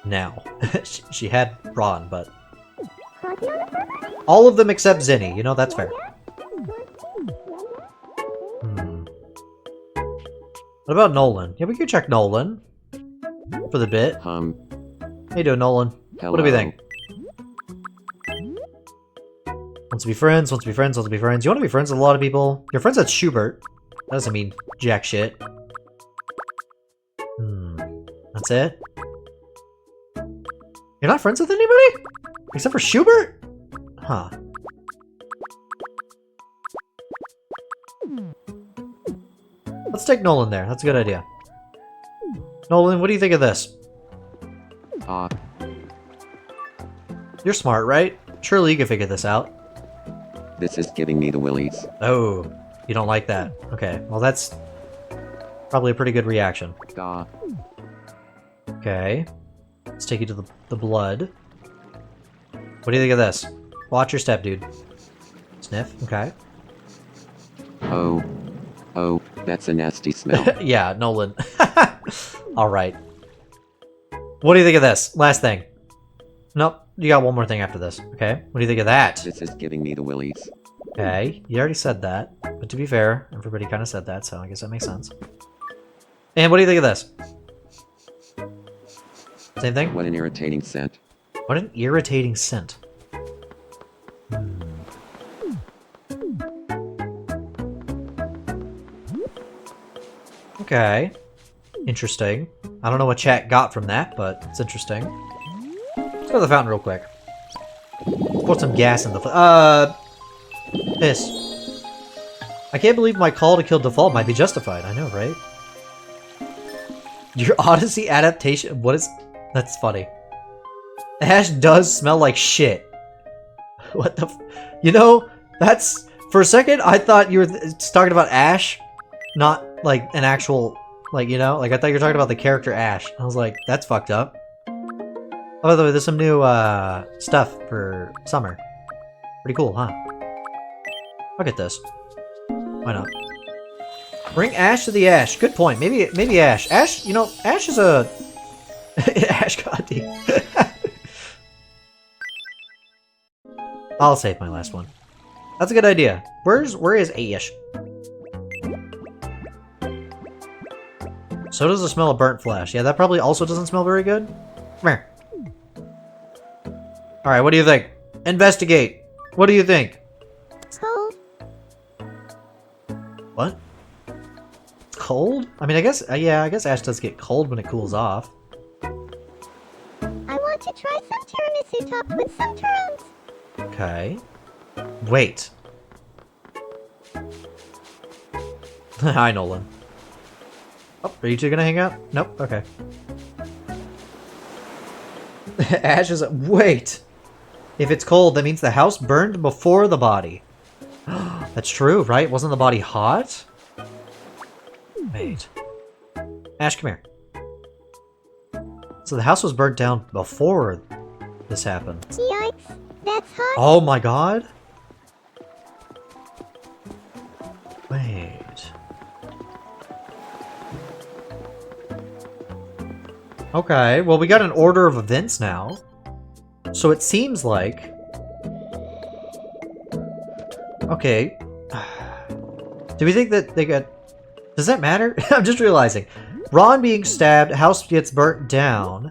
Now. she had Ron, but... All of them except Zinni, you know, that's fair. What about Nolan? Yeah, we could check Nolan. For the bit. How you doing, Nolan? Hello. What do we think? Wants to be friends, wants to be friends, wants to be friends. You want to be friends with a lot of people? You're friends with Schubert. That doesn't mean jack shit. That's it? You're not friends with anybody? Except for Schubert? Huh. Let's take Nolan there. That's a good idea. Nolan, what do you think of this? You're smart, right? Surely you can figure this out. This is giving me the willies. Oh, you don't like that. Okay, well that's probably a pretty good reaction. Okay. Let's take you to the blood. What do you think of this? Watch your step, dude. Sniff, okay. Oh, that's a nasty smell. Yeah, Nolan. Alright. What do you think of this? Last thing. Nope, you got one more thing after this. Okay, what do you think of that? This is giving me the willies. Okay, you already said that. But to be fair, everybody kind of said that, so I guess that makes sense. And what do you think of this? Same thing? What an irritating scent. What an irritating scent. Okay. Interesting. I don't know what chat got from that, but it's interesting. Let's go to the fountain real quick. Put some gas in the piss. I can't believe my call to kill Default might be justified. I know, right? Your Odyssey adaptation... What is... That's funny. Ash does smell like shit. What the... You know, that's... For a second, I thought you were talking about Ash, not, like, an actual... Like, you know? Like, I thought you were talking about the character Ash. I was like, that's fucked up. Oh, by the way, there's some new, stuff for summer. Pretty cool, huh? Look at this. Why not? Bring Ash to the Ash. Good point. Maybe Ash. Ash, you know, Ash is a... Ash Gotti. I'll save my last one. That's a good idea. Where is Ash? So does the smell of burnt flesh. Yeah, that probably also doesn't smell very good. Come here. Alright, what do you think? Investigate. What do you think? Hold. What? It's cold? I mean, I guess, yeah, I guess ash does get cold when it cools off. I want to try some tiramisu topped with some turons. Okay. Wait. Hi, Nolan. Oh, are you two gonna hang out? Nope, okay. Ash is... Wait! If it's cold, that means the house burned before the body. That's true, right? Wasn't the body hot? Wait. Ash, come here. So the house was burnt down before this happened. Yikes, that's hot. Oh my god! Wait. Okay, well we got an order of events now. So it seems like... Okay. Do we think that they got... Does that matter? I'm just realizing. Ron being stabbed, house gets burnt down.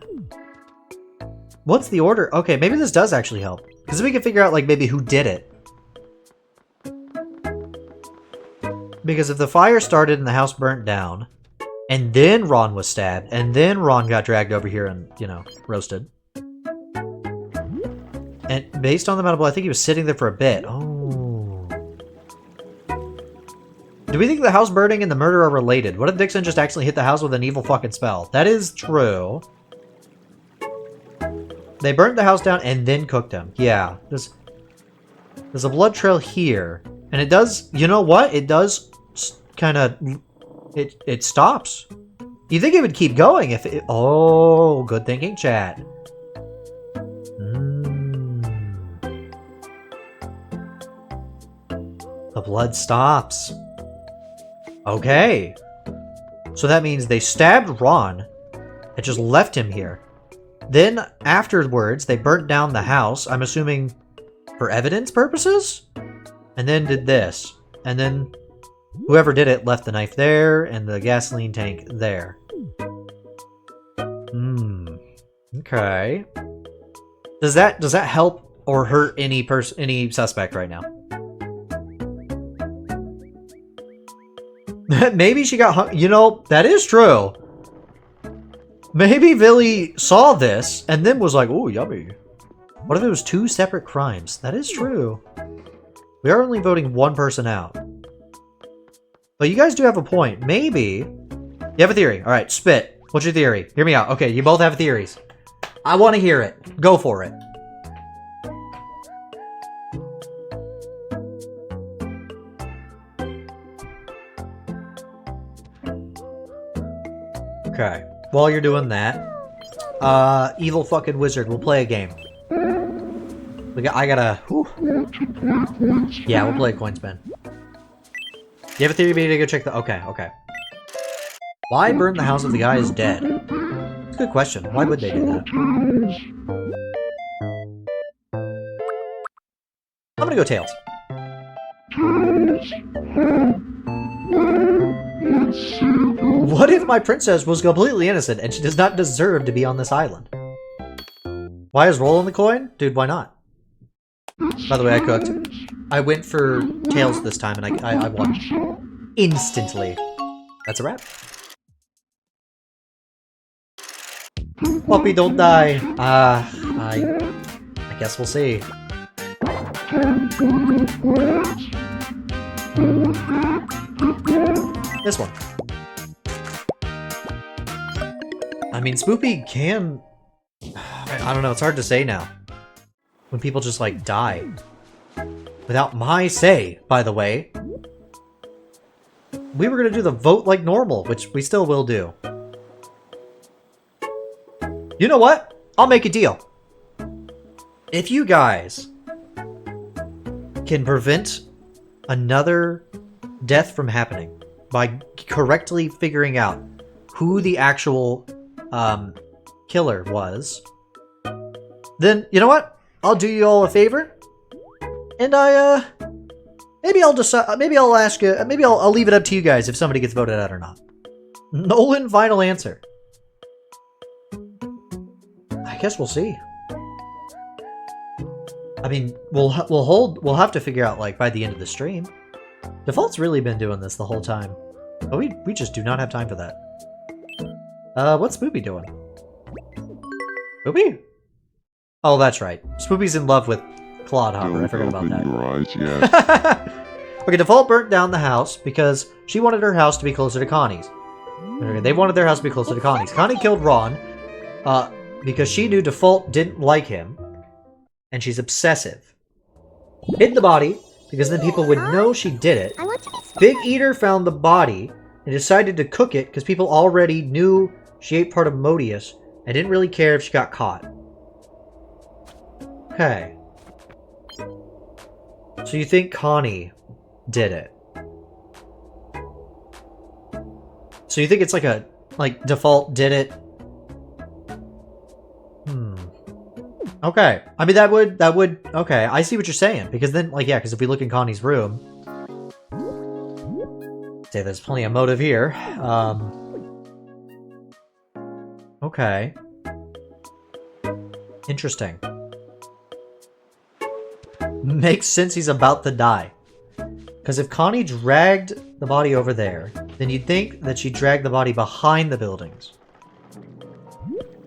What's the order? Okay, maybe this does actually help. Because we can figure out, like, maybe who did it. Because if the fire started and the house burnt down, and then Ron was stabbed, and then Ron got dragged over here and, you know, roasted. And based on the amount of blood, I think he was sitting there for a bit. Oh. Do we think the house burning and the murder are related? What if Dixon just accidentally hit the house with an evil fucking spell? That is true. They burnt the house down and then cooked him. Yeah. There's a blood trail here. And it does... You know what? It does kind of... It stops. You think it would keep going if it... Oh, good thinking, chat. The blood stops. Okay. So that means they stabbed Ron and just left him here. Then, afterwards, they burnt down the house, I'm assuming for evidence purposes? And then did this. And then whoever did it left the knife there and the gasoline tank there. Okay. Does that help or hurt any suspect right now? Maybe she got hung. You know, that is true. Maybe Billy saw this and then was like, "Oh, yummy." What if it was two separate crimes? That is true. We are only voting one person out. But you guys do have a point. Maybe... You have a theory. Alright, spit. What's your theory? Hear me out. Okay, you both have theories. I want to hear it. Go for it. Okay. While you're doing that, evil fucking wizard, we'll play a game. I gotta... Whew. Yeah, we'll play a coin spin. You have a theory, maybe to go check the... Okay, okay. Why burn the house if the guy is dead? It's a good question. Why would they do that? I'm gonna go Tails. What if my princess was completely innocent and she does not deserve to be on this island? Why is roll on the coin? Dude, why not? By the way, I cooked. I went for Tails this time and I won. Instantly. That's a wrap. Puppy, don't die. I guess we'll see. This one. I mean, Spoopy can... I don't know, it's hard to say now. When people just, like, die. Without my say, by the way. We were gonna do the vote like normal, which we still will do. You know what? I'll make a deal. If you guys can prevent another death from happening by correctly figuring out who the actual killer was, then you know what? I'll do you all a favor, and maybe I'll decide. Maybe I'll ask. Maybe I'll leave it up to you guys if somebody gets voted out or not. Nolan, final answer. I guess we'll see. I mean, we'll have to figure out like by the end of the stream. Default's really been doing this the whole time. But we just do not have time for that. What's Spoopy doing? Spoopy? Oh, that's right. Spoopy's in love with Clodhopper. I forgot about that. Your eyes yet. Okay, Default burnt down the house because she wanted her house to be closer to Connie's. Okay, they wanted their house to be closer to Connie's. Connie killed Ron because she knew Default didn't like him, and she's obsessive. Hid the body because then people would know she did it. Big Eater found the body and decided to cook it because people already knew she ate part of Modius and didn't really care if she got caught. Okay. So you think Connie did it? So you think it's like Default did it? Okay. I mean, that would, okay, I see what you're saying. Because then, like, yeah, because if we look in Connie's room, say there's plenty of motive here. Okay. Interesting. Makes sense he's about to die. Because if Connie dragged the body over there, then you'd think that she dragged the body behind the buildings.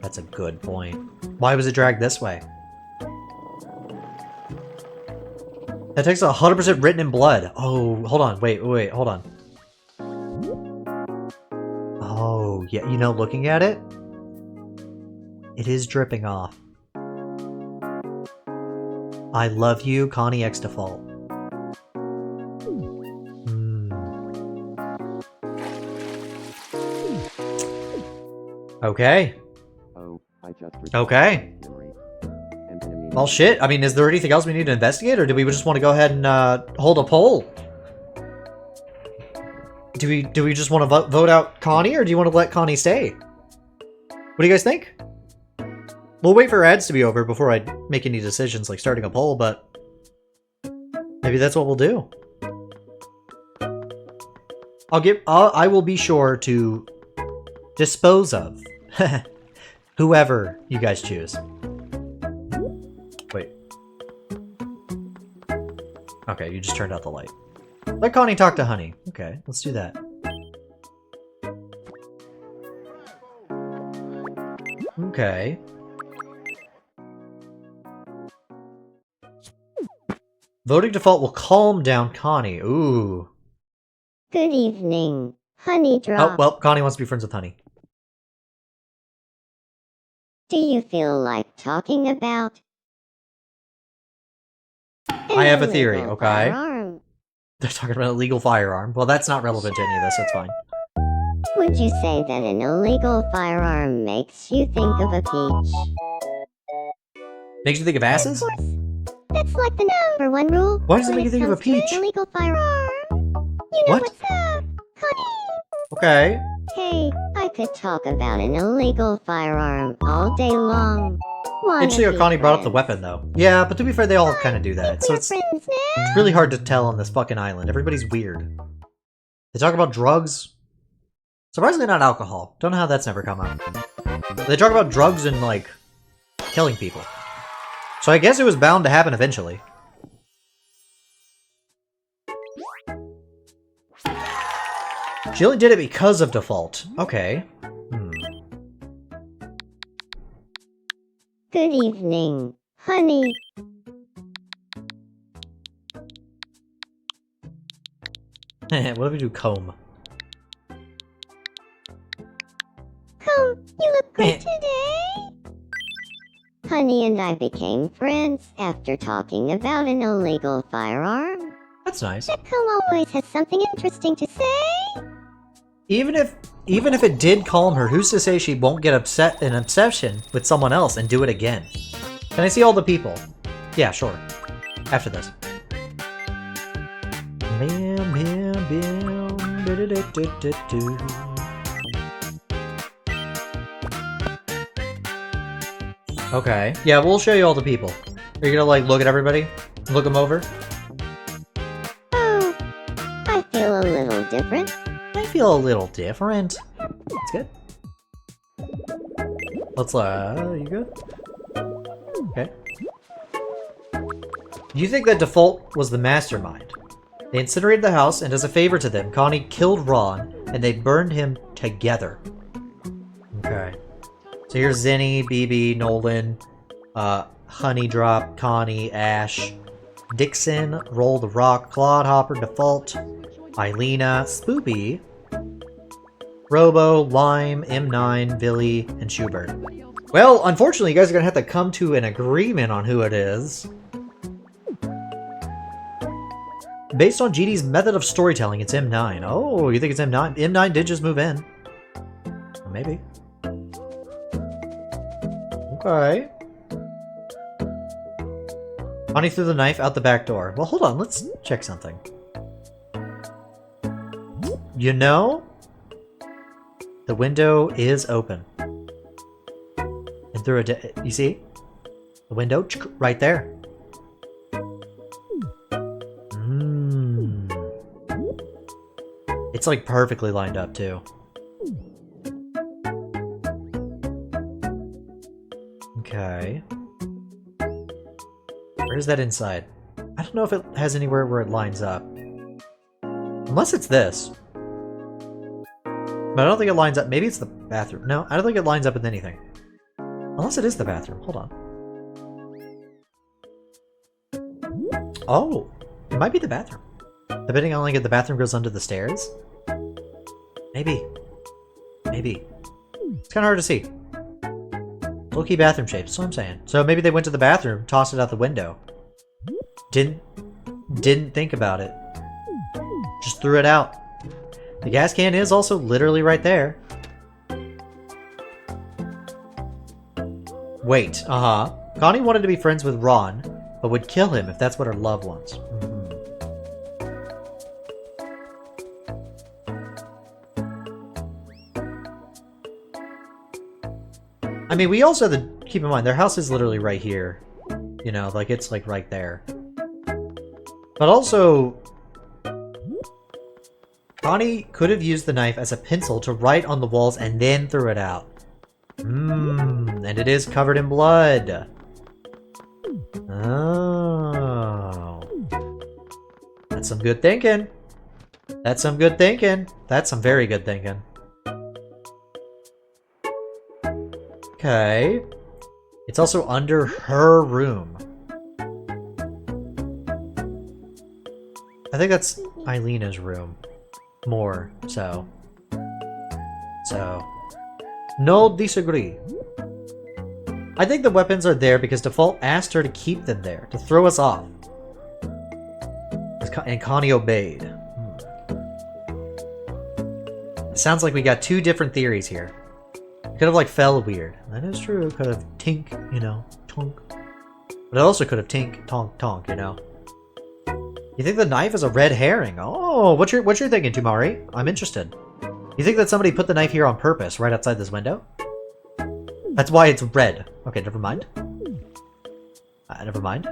That's a good point. Why was it dragged this way? That text is 100% written in blood. Oh, hold on. Wait, hold on. Oh, yeah, you know, looking at it, it is dripping off. I love you, Connie X Default. Okay. Oh, I just Okay. Well, shit. I mean, is there anything else we need to investigate, or do we just want to go ahead and hold a poll? Do we just want to vote out Connie, or do you want to let Connie stay? What do you guys think? We'll wait for ads to be over before I make any decisions, like starting a poll, but maybe that's what we'll do. I will be sure to dispose of whoever you guys choose. Wait. Okay, you just turned out the light. Let Connie talk to Honey. Okay, let's do that. Okay. Voting Default will calm down Connie. Ooh. Good evening, Honey Drop. Oh, well, Connie wants to be friends with Honey. Do you feel like talking about? I have a theory, illegal okay? firearm? They're talking about a legal firearm. Well, that's not relevant to any of this, that's fine. Would you say that an illegal firearm makes you think of a peach? Makes you think of asses? Of course. That's like the #1 rule. Why does it when make you think of a comes to an peach? Illegal firearm. You know What? what's up, honey? Okay. Hey, I could talk about an illegal firearm all day long. Interesting how Connie brought up the weapon, though. Yeah, but to be fair, they all kind of do that. So it's really hard to tell on this fucking island. Everybody's weird. They talk about drugs. Surprisingly not alcohol. Don't know how that's never come up. They talk about drugs and, like, killing people. So I guess it was bound to happen eventually. She only did it because of Default. Okay. Good evening, honey. What if we do comb? Comb, you look great today. Honey and I became friends after talking about an illegal firearm. That's nice. That comb always has something interesting to say. Even if it did calm her, who's to say she won't get an obsession with someone else and do it again? Can I see all the people? Yeah, sure. After this. Okay. Yeah, we'll show you all the people. Are you gonna, like, look at everybody? Look them over? Oh, I feel a little different. I feel a little different. That's good. Let's, you good? Okay. You think that Default was the mastermind? They incinerated the house, and as a favor to them, Connie killed Ron, and they burned him together. Okay. So here's Zinni, BB, Nolan, Honeydrop, Connie, Ash, Dixon, Roll the Rock, Clodhopper, Default, Eilina, Spoopy, Robo, Lime, M9, Billy, and Schubert. Well, unfortunately, you guys are gonna have to come to an agreement on who it is. Based on GD's method of storytelling, it's M9. Oh, you think it's M9? M9 did just move in. Maybe. Okay. Connie threw the knife out the back door. Well, hold on. Let's check something. You know, the window is open. And through you see? The window right there. It's like perfectly lined up too. Okay. Where's that inside? I don't know if it has anywhere where it lines up. Unless it's this. But I don't think it lines up. Maybe it's the bathroom. No, I don't think it lines up with anything. Unless it is the bathroom. Hold on. Oh, it might be the bathroom. Depending on like if the bathroom goes under the stairs. Maybe. Maybe. It's kind of hard to see. Low-key bathroom shape, that's what I'm saying. So maybe they went to the bathroom, tossed it out the window. Didn't think about it. Just threw it out. The gas can is also literally right there. Wait, Connie wanted to be friends with Ron, but would kill him if that's what her love wants. I mean, we also have to keep in mind, their house is literally right here. You know, like, it's, like, right there. But also, Connie could have used the knife as a pencil to write on the walls and then threw it out. And it is covered in blood. Oh. That's some good thinking. That's some good thinking. That's some very good thinking. Okay. It's also under her room. I think that's Eilina's room. More so. No disagree. I think the weapons are there because Default asked her to keep them there, to throw us off. And Connie obeyed. It sounds like we got two different theories here. Could have like fell weird. That is true. Could have tink, you know, tonk. But it also could have tink, tonk, tonk, you know. You think the knife is a red herring? Oh, what you're thinking, Tumari? I'm interested. You think that somebody put the knife here on purpose, right outside this window? That's why it's red. Okay, never mind. Never mind.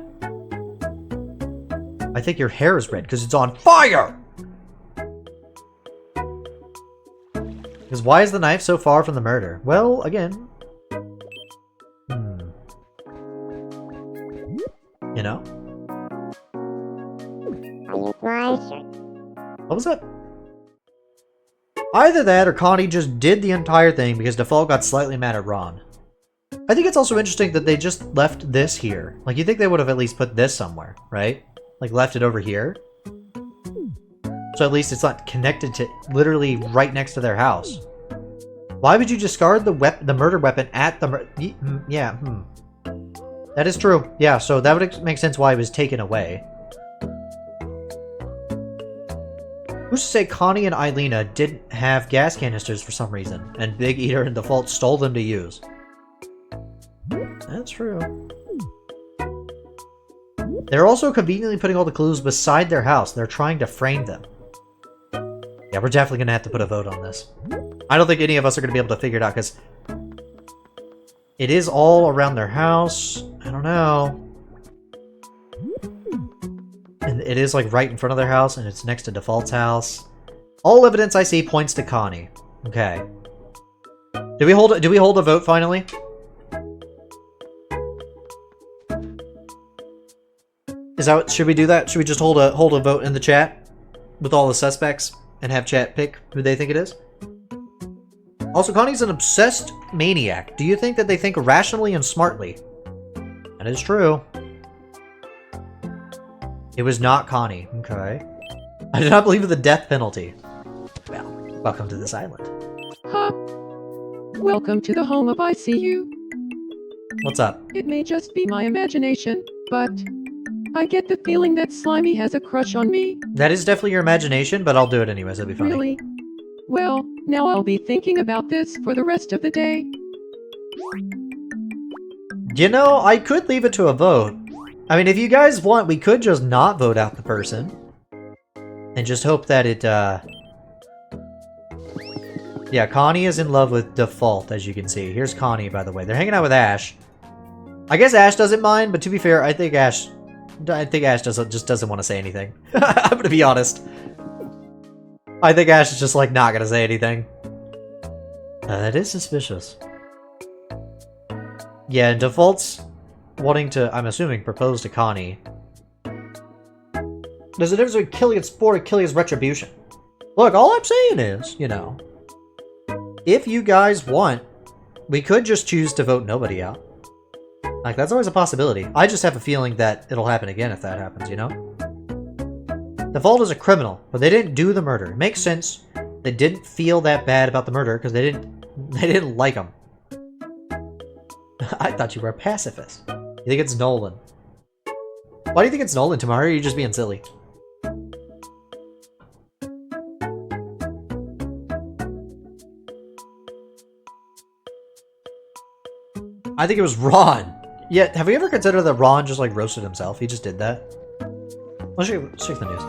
I think your hair is red because it's on fire! Because why is the knife so far from the murder? Well, again... You know? What was that? Either that or Connie just did the entire thing because Default got slightly mad at Ron. I think it's also interesting that they just left this here. Like, you think they would have at least put this somewhere, right? Like, left it over here? So at least it's not connected to literally right next to their house. Why would you discard the murder weapon at the That is true. Yeah, so that would make sense why it was taken away. Who's to say Connie and Eilina didn't have gas canisters for some reason, and Big Eater and Default stole them to use? That's true. They're also conveniently putting all the clues beside their house. They're trying to frame them. Yeah, we're definitely going to have to put a vote on this. I don't think any of us are going to be able to figure it out, because it is all around their house. I don't know. And it is like right in front of their house, and it's next to Default's house. All evidence I see points to Connie. Okay. Do we hold a vote finally? Is that should we do that? Should we just hold a vote in the chat? with all the suspects and have chat pick who they think it is. Also, Connie's an obsessed maniac. Do you think that they think rationally and smartly? That is true. It was not Connie. Okay. I do not believe in the death penalty. Well, welcome to this island. Huh. Welcome to the home of ICU. What's up? It may just be my imagination, but I get the feeling that Slimy has a crush on me. That is definitely your imagination, but I'll do it anyways. That'd be funny. Really? Well, now I'll be thinking about this for the rest of the day. You know, I could leave it to a vote. I mean, if you guys want, we could just not vote out the person. And just hope that it, Yeah, Connie is in love with Default, as you can see. Here's Connie, by the way. They're hanging out with Ash. I guess Ash doesn't mind, but to be fair, I think Ash just doesn't want to say anything. I'm gonna be honest. I think Ash is just, like, not gonna say anything. That is suspicious. Yeah, and Default's wanting to, I'm assuming, propose to Connie. There's a difference between killing its sport and killing its retribution. Look, all I'm saying is, you know, if you guys want, we could just choose to vote nobody out. Like, that's always a possibility. I just have a feeling that it'll happen again if that happens, you know? Default is a criminal, but they didn't do the murder. It makes sense. They didn't feel that bad about the murder because they didn't like him. I thought you were a pacifist. You think it's Nolan? Why do you think it's Nolan, Tamara? Or are you just being silly? I think it was Ron. Yeah, have we ever considered that Ron just, like, roasted himself? He just did that. Let's check the news.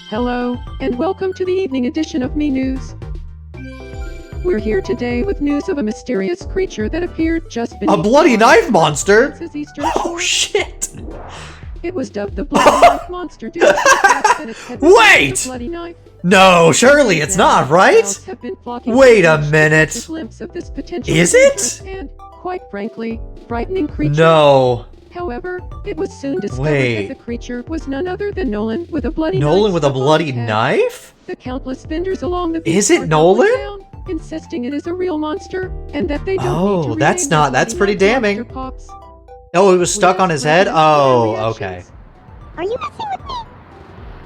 Hello, and welcome to the evening edition of Me News. We're here today with news of a mysterious creature that appeared just beneath A bloody knife monster? France's eastern Oh, shore. shit! It was dubbed the Bloody Knife Monster due to the fact that its head was Wait! a bloody knife. No, surely it's not, right? Have been flocking Wait to a minute. a glimpse of this potential Is it? dangerous and, quite frankly, frightening creature. No. However, it was soon discovered Wait. that the creature was none other than Nolan with a bloody Nolan knife with a stuck on bloody his head. knife? The countless vendors along the beach Is it are doubling Nolan? down, insisting it is a real monster and that they don't Oh, need to that's rename not- the that's bloody pretty knife damning. monster pops. Oh, it was stuck We on asked his head? residents for Oh, their okay. reactions. Are you messing with me?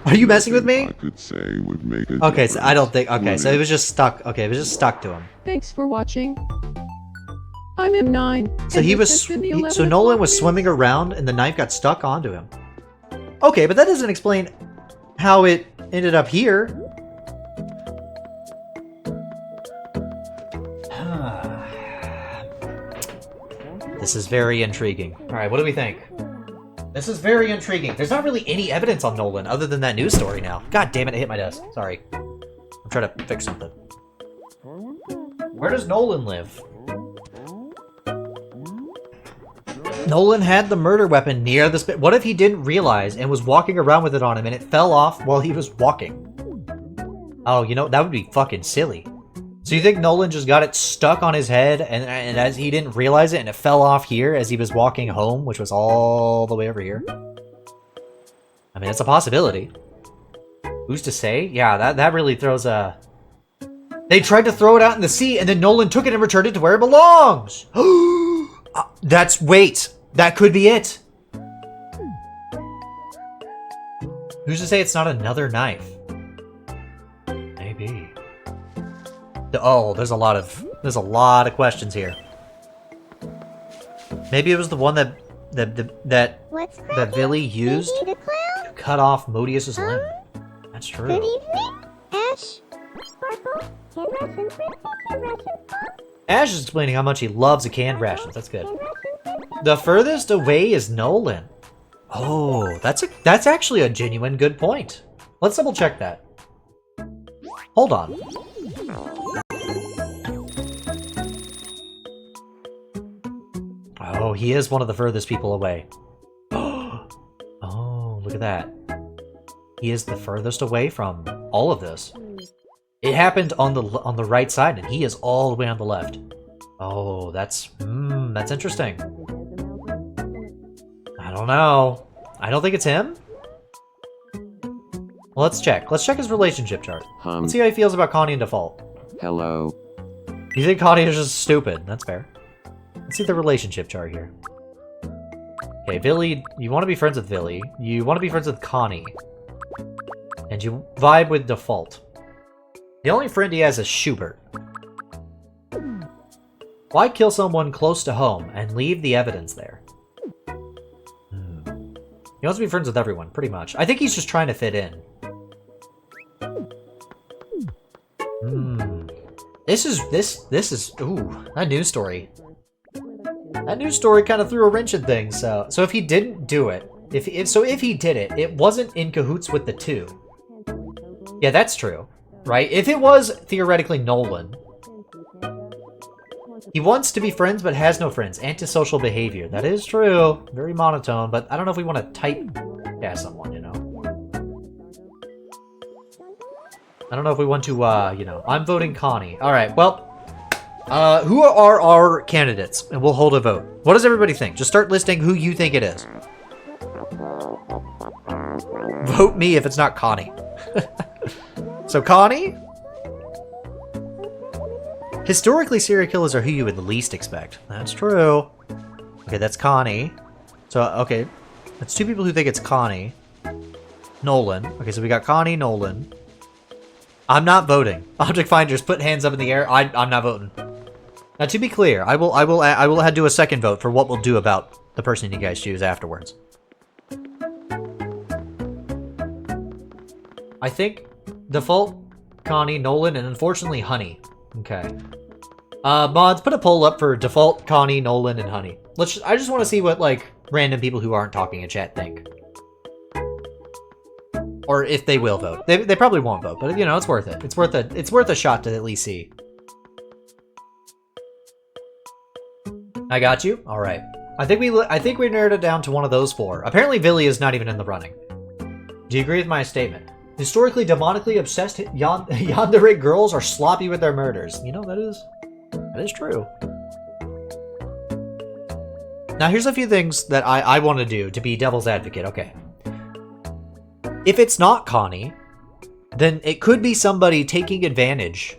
Are you messing with me? I could say would make a Okay, so I don't think... Okay, difference, so it would was just stuck. Okay, it was just stuck to him. Thanks for watching. I'm M9. So and he this was... has been the So 11th Nolan Block was News. swimming around and the knife got stuck onto him. Okay, but that doesn't explain how it ended up here. This is very intriguing. Alright, what do we think? This is very intriguing. There's not really any evidence on Nolan other than that news story now. God damn it, I hit my desk. Sorry. I'm trying to fix something. Where does Nolan live? Nolan had the murder weapon near the what if he didn't realize and was walking around with it on him and it fell off while he was walking? Oh, you know, that would be fucking silly. So you think Nolan just got it stuck on his head and as he didn't realize it and it fell off here as he was walking home, which was all the way over here? I mean, it's a possibility. Who's to say? Yeah, that really throws a... They tried to throw it out in the sea and then Nolan took it and returned it to where it belongs! That's... Wait! That could be it! Who's to say it's not another knife? Maybe. Oh, there's a lot of questions here. Maybe it was the one that What's that Billy used Maybe the clown? to cut off Modius's limb. That's Good true. evening, Ash. Sparkle, hand rations, hand rations, Ash is explaining how much he loves the canned rations. That's good. hand rations. The furthest away is Nolan. Oh, that's actually a genuine good point. Let's double check that. Hold on. Oh, he is one of the furthest people away. Oh, look at that. He is the furthest away from all of this. It happened on the right side, and he is all the way on the left. Oh, that's interesting. I don't know. I don't think it's him. Well, let's check. Let's check his relationship chart. Let's see how he feels about Connie and Default. Hello. You think Connie is just stupid? That's fair. Let's see the relationship chart here. Okay, Villy, you want to be friends with Villy. You want to be friends with Connie. And you vibe with Default. The only friend he has is Schubert. Why kill someone close to home and leave the evidence there? He wants to be friends with everyone, pretty much. I think he's just trying to fit in. This is ooh, that news story. That news story kind of threw a wrench in things. So if he didn't do it, if he did it, it wasn't in cahoots with the two. Yeah, that's true, right? If it was theoretically Nolan, he wants to be friends but has no friends. Antisocial behavior. That is true. Very monotone, but I don't know if we want to type cast someone, you know. I don't know if we want to, you know. I'm voting Connie. Alright, well, who are our candidates? And we'll hold a vote. What does everybody think? Just start listing who you think it is. Vote me if it's not Connie. So, Connie? Historically, serial killers are who you would least expect. That's true. Okay, that's Connie. So, okay. That's two people who think it's Connie. Nolan. Okay, so we got Connie, Nolan. I'm not voting. Object finders, put hands up in the air. I'm not voting. Now, to be clear, I will do a second vote for what we'll do about the person you guys choose afterwards. I think Default, Connie, Nolan, and unfortunately Honey. Okay. Mods, put a poll up for Default, Connie, Nolan, and Honey. I just want to see what, like, random people who aren't talking in chat think. Or if they will vote. They probably won't vote, but, you know, it's worth it. It's worth a shot to at least see. I got you? Alright. I think we narrowed it down to one of those four. Apparently Villy is not even in the running. Do you agree with my statement? Historically, demonically obsessed yandere girls are sloppy with their murders. You know, that is true. Now, here's a few things that I want to do to be devil's advocate. Okay. If it's not Connie, then it could be somebody taking advantage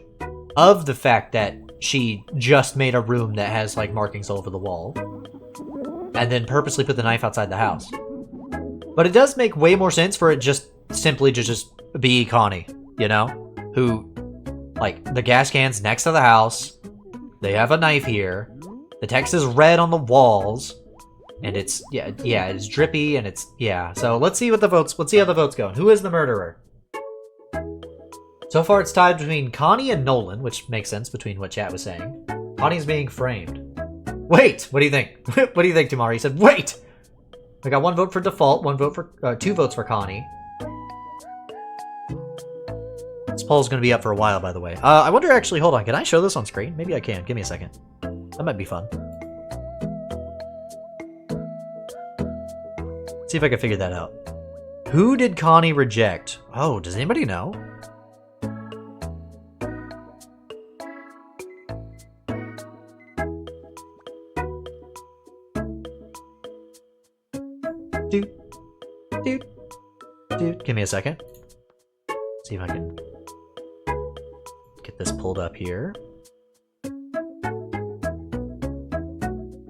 of the fact that she just made a room that has, like, markings all over the wall, and then purposely put the knife outside the house. But it does make way more sense for it just simply to just be Connie, you know? Who, like, the gas can's next to the house, they have a knife here, the text is red on the walls, and it's, yeah, it's drippy, and it's, yeah. So let's see how the votes go. Who is the murderer? So far it's tied between Connie and Nolan, which makes sense between what chat was saying. Connie's being framed. Wait! What do you think? What do you think, Tamari? He said, wait! We got one vote for Default, two votes for Connie. This poll's gonna be up for a while, by the way. I wonder, actually, hold on, can I show this on screen? Maybe I can. Give me a second. That might be fun. See if I can figure that out. Who did Connie reject? Oh, does anybody know? Dude, give me a second. See if I can get this pulled up here.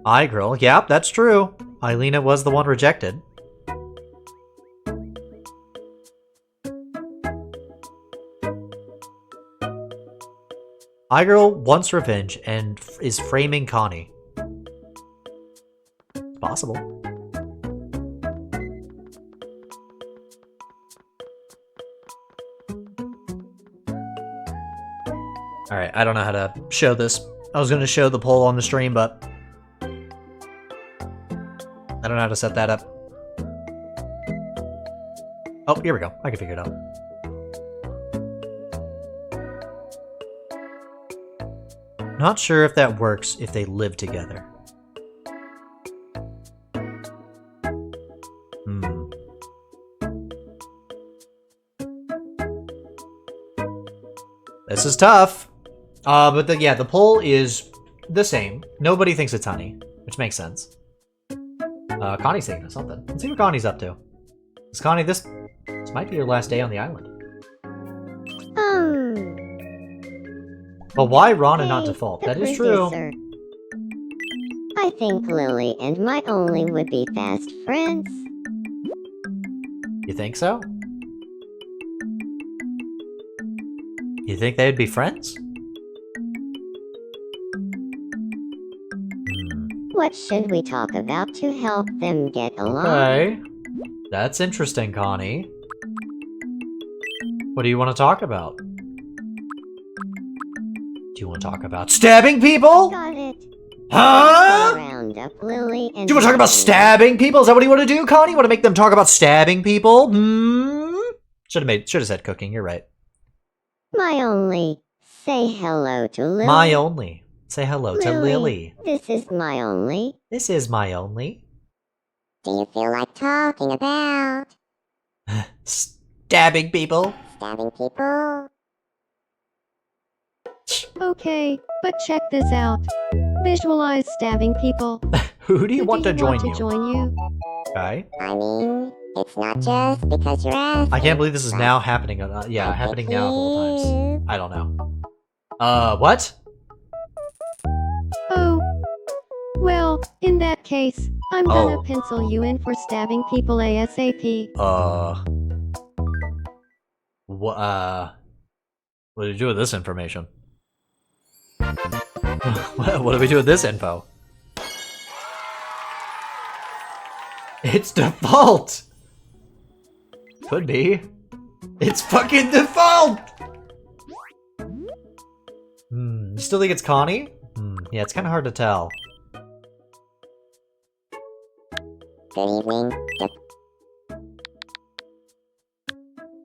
iGirl, yep, that's true. Eilina was the one rejected. iGirl wants revenge and is framing Connie. It's possible. Alright, I don't know how to show this. I was going to show the poll on the stream, but I don't know how to set that up. Oh, here we go. I can figure it out. Not sure if that works if they live together. This is tough. But the poll is the same. Nobody thinks it's Honey, which makes sense. Connie's thinking of something. Let's see what Connie's up to. Because Connie, this might be your last day on the island. But why Ron and not Hey, Default? the That is true. producer. I think Lily and my only would be fast friends. You think so? You think they'd be friends? What should we talk about to help them get along? Okay. That's interesting, Connie. What do you want to talk about? Do you want to talk about stabbing people? Got it. Huh? Round up Lily and Do you want to talk about stabbing people? Is that what you want to do, Connie? Want to make them talk about stabbing people? Should have said cooking. You're right. My only. Say hello to Lily. My only. Say hello to Lily. This is my only. This is my only. Do you feel like talking about Stabbing people. stabbing people? Okay, but check this out. Visualize stabbing people. Who do you want to join you? join you? Okay. I mean, it's not just because you're asking. I can't believe this is now happening. Yeah, happening now of all times. I don't know. What? Oh. Well, in that case, I'm gonna Oh. pencil you in for stabbing people ASAP. What do you do with this information? What do we do with this info? It's default! Could be. It's fucking default! You still think it's Connie? Yeah, it's kind of hard to tell. Good evening.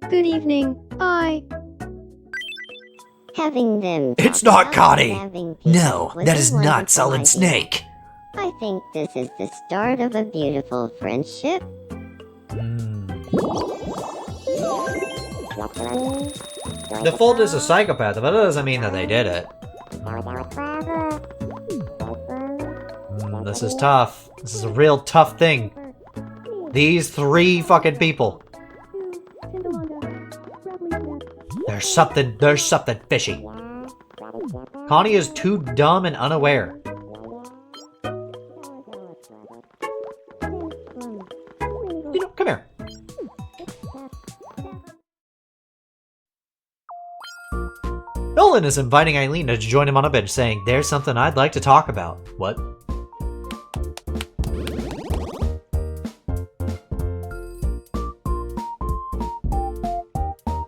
Good evening. Having them. It's talk not about Connie! stabbing people No, was that a is not wonderful Solid idea. Snake! I think this is the start of a beautiful friendship. Default is a psychopath, but that doesn't mean that they did it. This is tough. This is a real tough thing. These three fucking people. There's something fishy. Connie is too dumb and unaware. You know, come here. Nolan is inviting Eileen to join him on a bench, saying, "There's something I'd like to talk about." What?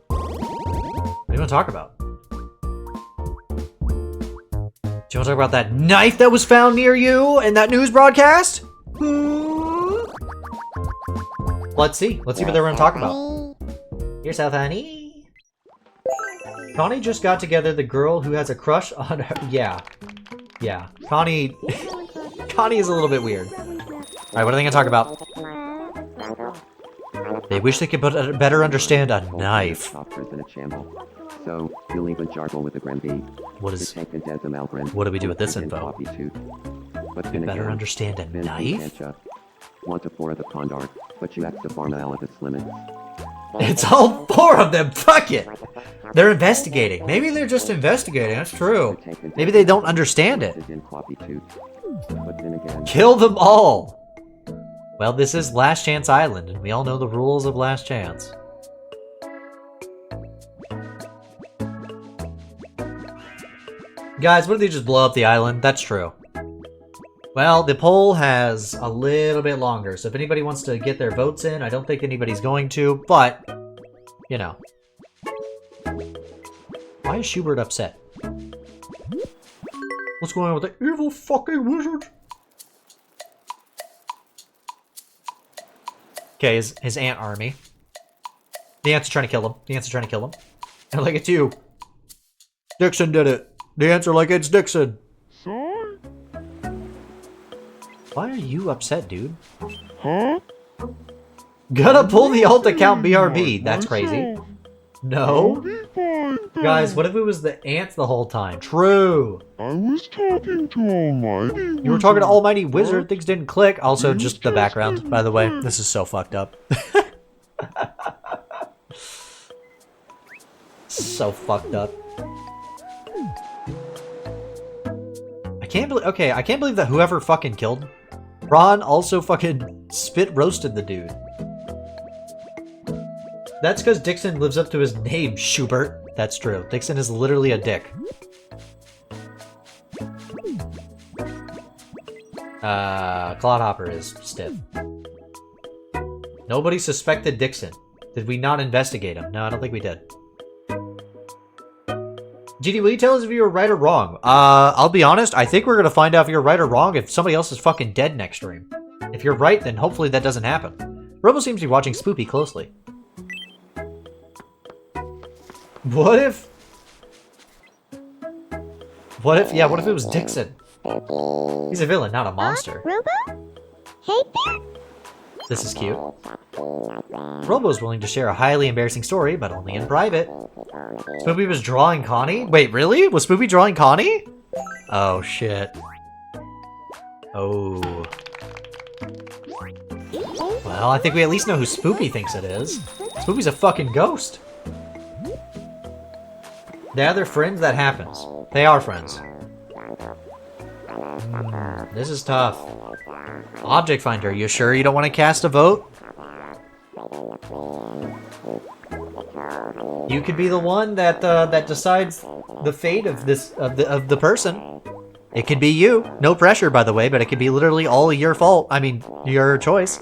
What do you want to talk about? Do you want to talk about that knife that was found near you in that news broadcast? Let's see. Let's see what they're going to talk about. Yourself, honey. Connie just got together the girl who has a crush on her. Yeah. Yeah. Connie... Connie is a little bit weird. Alright, what are they going to talk about? They wish they could better understand a knife. Softer than a shamble. So, you'll leave a jargle with a Granby. What is... What do we do with this info? But They better understand a knife? Want to for the Condor, but you act the formalities limits. It's all four of them! Fuck it! They're investigating. Maybe they're just investigating, that's true. Maybe they don't understand it. Kill them all! Well, this is Last Chance Island, and we all know the rules of Last Chance. Guys, what if they just blow up the island? That's true. Well, the poll has a little bit longer, so if anybody wants to get their votes in, I don't think anybody's going to, but, you know. Why is Schubert upset? What's going on with the evil fucking wizard? Okay, his ant army. The ants are trying to kill him. The ants are trying to kill him. And like it's you. Dixon did it. The ants are like it's Dixon. Sorry? Why are you upset, dude? Huh? Gotta pull the alt account BRB. That's crazy. No. Guys, what if it was the ants the whole time? True. I was talking to Almighty. You were talking to Almighty Wizard. Things didn't click. Also, just the background, by the way. This is so fucked up. So fucked up. I can't believe. Okay, I can't believe that whoever fucking killed Ron also fucking spit roasted the dude. That's because Dixon lives up to his name, Schubert. That's true. Dixon is literally a dick. Clodhopper is stiff. Nobody suspected Dixon. Did we not investigate him? No, I don't think we did. GD, will you tell us if you were right or wrong? I'll be honest, I think we're gonna find out if you're right or wrong if somebody else is fucking dead next stream. If you're right, then hopefully that doesn't happen. Robo seems to be watching Spoopy closely. What if, yeah, what if it was Dixon? He's a villain, not a monster. Robo? Hey there. This is cute. Robo's willing to share a highly embarrassing story, but only in private. Spoopy was drawing Connie? Wait, really? Was Spoopy drawing Connie? Oh, shit. Oh. Well, I think we at least know who Spoopy thinks it is. Spoopy's a fucking ghost. Yeah, they're friends, that happens. They are friends. This is tough. Object Finder, you sure you don't want to cast a vote? You could be the one that that decides the fate of this of the person. It could be you. No pressure, by the way, but it could be literally all your fault. I mean, your choice.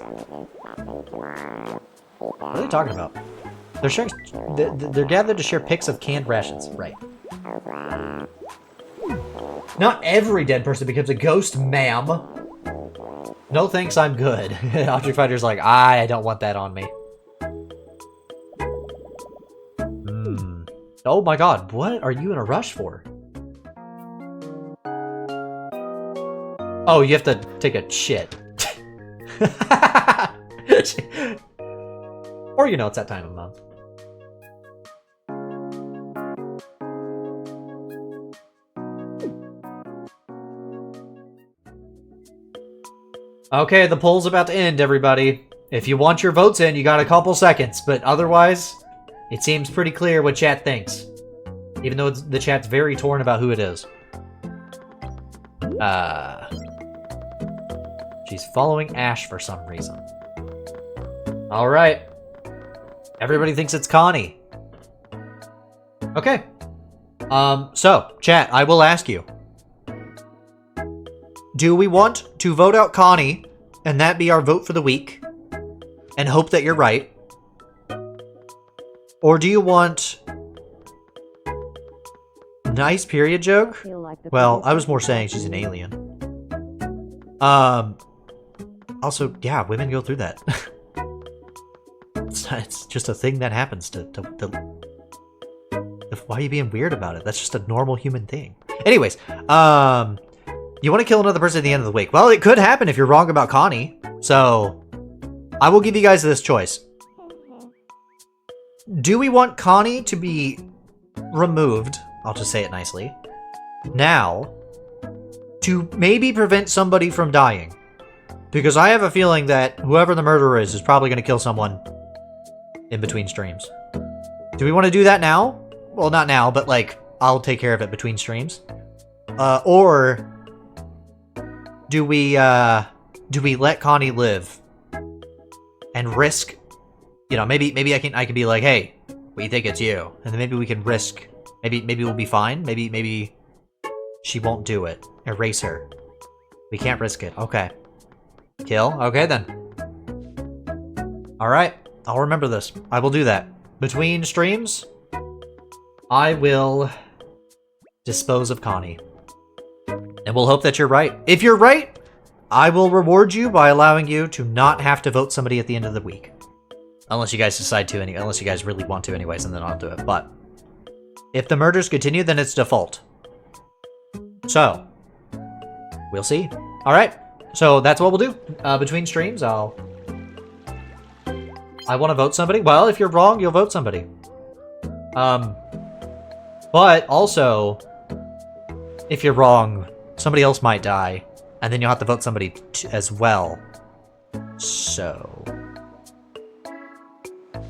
What are they talking about? They're sharing. They're gathered to share pics of canned rations, right? Not every dead person becomes a ghost, ma'am. No thanks, I'm good. Object Finder's like, I don't want that on me. Oh my god, what are you in a rush for? Oh, you have to take a shit. Or, you know, it's that time of month. Okay, the poll's about to end, everybody. If you want your votes in, you got a couple seconds, but otherwise, it seems pretty clear what chat thinks. Even though the chat's very torn about who it is. She's following Ash for some reason. Alright. Everybody thinks it's Connie. Okay. So, chat, I will ask you. Do we want to vote out Connie, and that be our vote for the week, and hope that you're right? Or do you want... Nice period joke? Well, I was more saying she's an alien. Also, yeah, women go through that. It's just a thing that happens to... Why are you being weird about it? That's just a normal human thing. Anyways, you want to kill another person at the end of the week. Well, it could happen if you're wrong about Connie. So, I will give you guys this choice. Do we want Connie to be removed? I'll just say it nicely. Now, to maybe prevent somebody from dying. Because I have a feeling that whoever the murderer is probably going to kill someone in between streams. Do we want to do that now? Well, not now, but like, I'll take care of it between streams. Or do we let Connie live and risk, you know, maybe I can be like, hey, we think it's you, and then maybe we can risk, maybe we'll be fine, maybe she won't do it. Erase her. We can't risk it. Okay. Kill? Okay then. Alright, I'll remember this. I will do that. Between streams, I will dispose of Connie. And we'll hope that you're right. If you're right, I will reward you by allowing you to not have to vote somebody at the end of the week. Unless you guys decide to, unless you guys really want to anyways, and then I'll do it. But if the murders continue, then it's default. So, we'll see. Alright, so that's what we'll do. Between streams, I want to vote somebody. Well, if you're wrong, you'll vote somebody. But also, if you're wrong, somebody else might die, and then you'll have to vote somebody as well. So...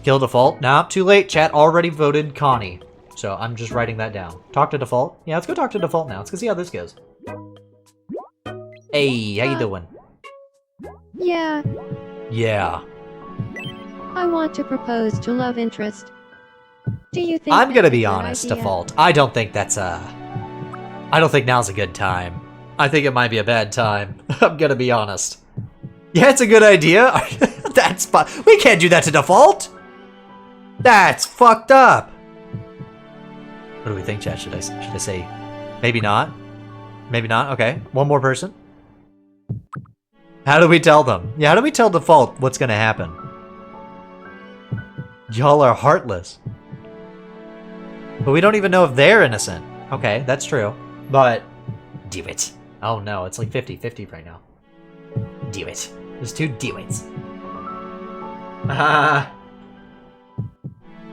Kill default? Nah, too late. Chat already voted Connie. So I'm just writing that down. Talk to default? Yeah, let's go talk to default now. Let's go see how this goes. Hey, how you doing? Yeah, Yeah. I want to propose to love interest. Do you think I'm gonna that's a be good honest, idea? default. I don't think that's I don't think now's a good time. I think it might be a bad time. I'm gonna be honest. Yeah, it's a good idea. That's fun. We can't do that to default. That's fucked up. What do we think, chat? Should I say maybe not? Maybe not? Okay. One more person. How do we tell them? Yeah, how do we tell default what's gonna happen? Y'all are heartless. But we don't even know if they're innocent. Okay, that's true. But do it. Oh no, it's like 50-50 right now. Do it. There's two do-its. I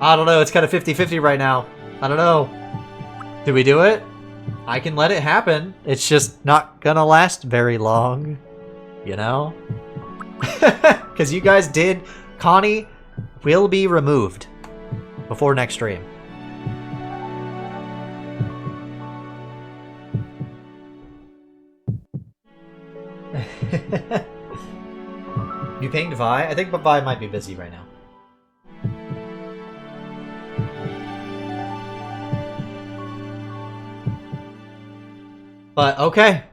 don't know, it's kind of 50-50 right now. I don't know. Do we do it? I can let it happen. It's just not gonna last very long. You know? Because you guys did. Connie will be removed before next stream. You pinged Vi? I think Vi might be busy right now. But okay.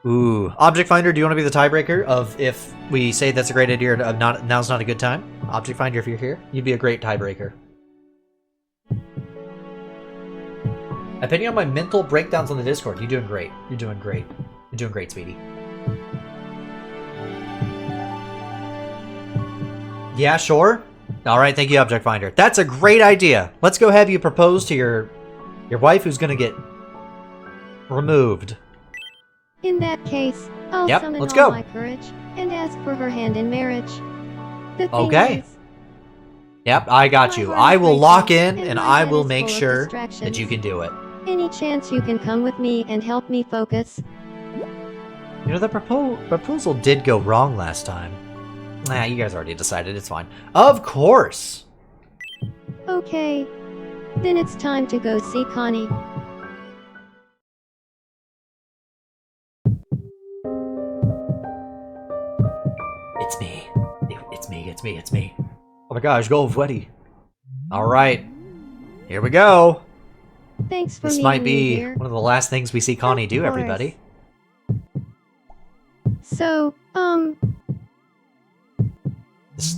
Ooh, Object Finder, do you want to be the tiebreaker of if we say that's a great idea or not? Now's not a good time. Object Finder, if you're here, you'd be a great tiebreaker. Opinion on my mental breakdowns on the Discord. You're doing great. You're doing great. You're doing great, sweetie. Yeah, sure. All right, thank you, Object Finder. That's a great idea. Let's go have you propose to your wife who's gonna get removed. In that case, I'll Yep, summon let's all go. my courage and ask for her hand in marriage. The thing Okay. is, Yep, I got you. My I heart will is lock racing, in, and and my I head will is make full of sure that distractions. you can do it. any chance you can come with me and help me focus? You know, the proposal did go wrong last time. Nah, you guys already decided. It's fine. Of course. Okay. Then it's time to go see Connie. It's me. It's me. It's me. It's me. Oh my gosh, go sweaty. All right. Here we go. Thanks for This meeting might me, be dear. one of the last things we see Connie do, course. everybody. So,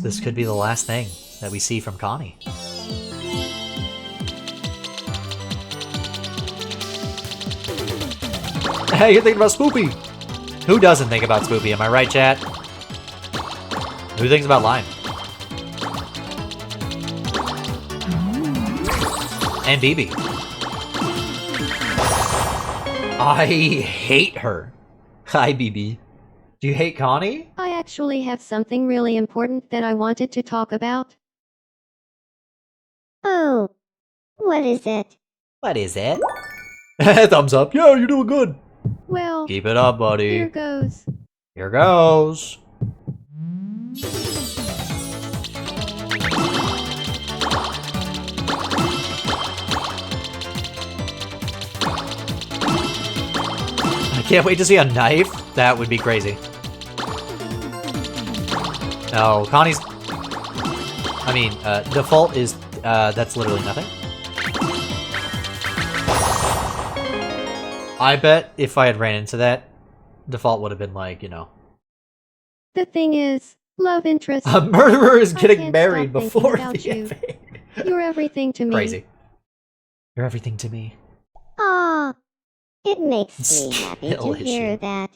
This could be the last thing that we see from Connie. Hey, you're thinking about Spoopy! Who doesn't think about Spoopy, am I right, chat? Who thinks about Lime? And BB. I hate her. Hi, BB. Do you hate Connie? I actually have something really important that I wanted to talk about. Oh, what is it? What is it? Thumbs up. Yeah, you're doing good. Well, Keep it up, buddy. here goes. Here goes. I can't wait to see a knife. That would be crazy. No, Connie's... I mean, default is... that's literally nothing. I bet if I had ran into that, default would have been like, you know... The thing is, love interest. A murderer is I getting can't married stop thinking before about the you. invade. You're everything to me. Crazy. You're everything to me. Aw, it makes me happy to Skill hear issue. that.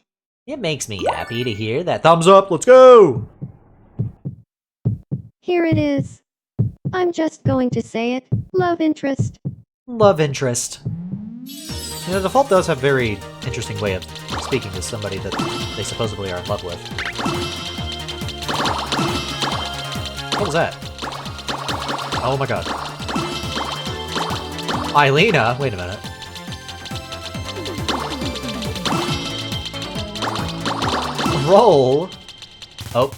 It makes me happy to hear that. Thumbs up, let's go! Here it is. I'm just going to say it. Love interest. Love interest. You know, default does have very interesting way of speaking to somebody that they supposedly are in love with. What was that? Oh my god. Eilina? Wait a minute. Roll. Oh.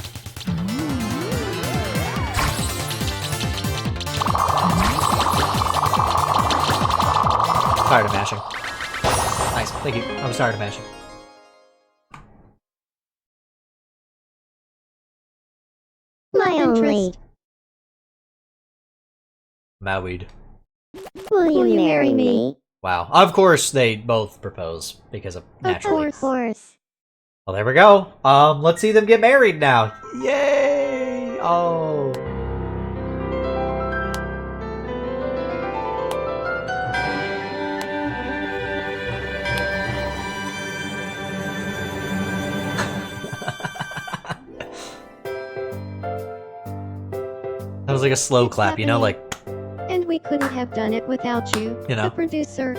Tired of mashing. Nice, thank you. I was tired of mashing. My only. Maweed. Will you marry me? Wow. Of course they both propose because of naturally. Of course. Well, there we go. Let's see them get married now. Yay! Oh. That was like a slow It's clap, you know, like, And we couldn't have done it without you, You know. the producer.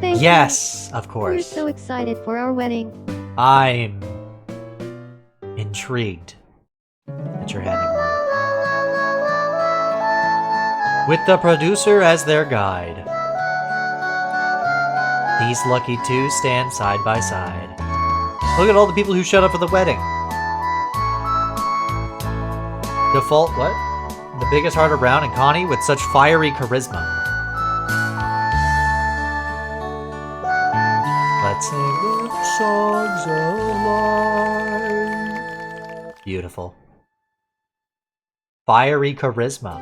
Thank yes, of you. We're course. so excited for our wedding. I'm intrigued that you're having one. With the producer as their guide. These lucky two stand side by side. Look at all the people who showed up for the wedding. Default, what? The biggest heart around, and Connie with such fiery charisma. Let's sing the songs of life. Beautiful. Fiery charisma.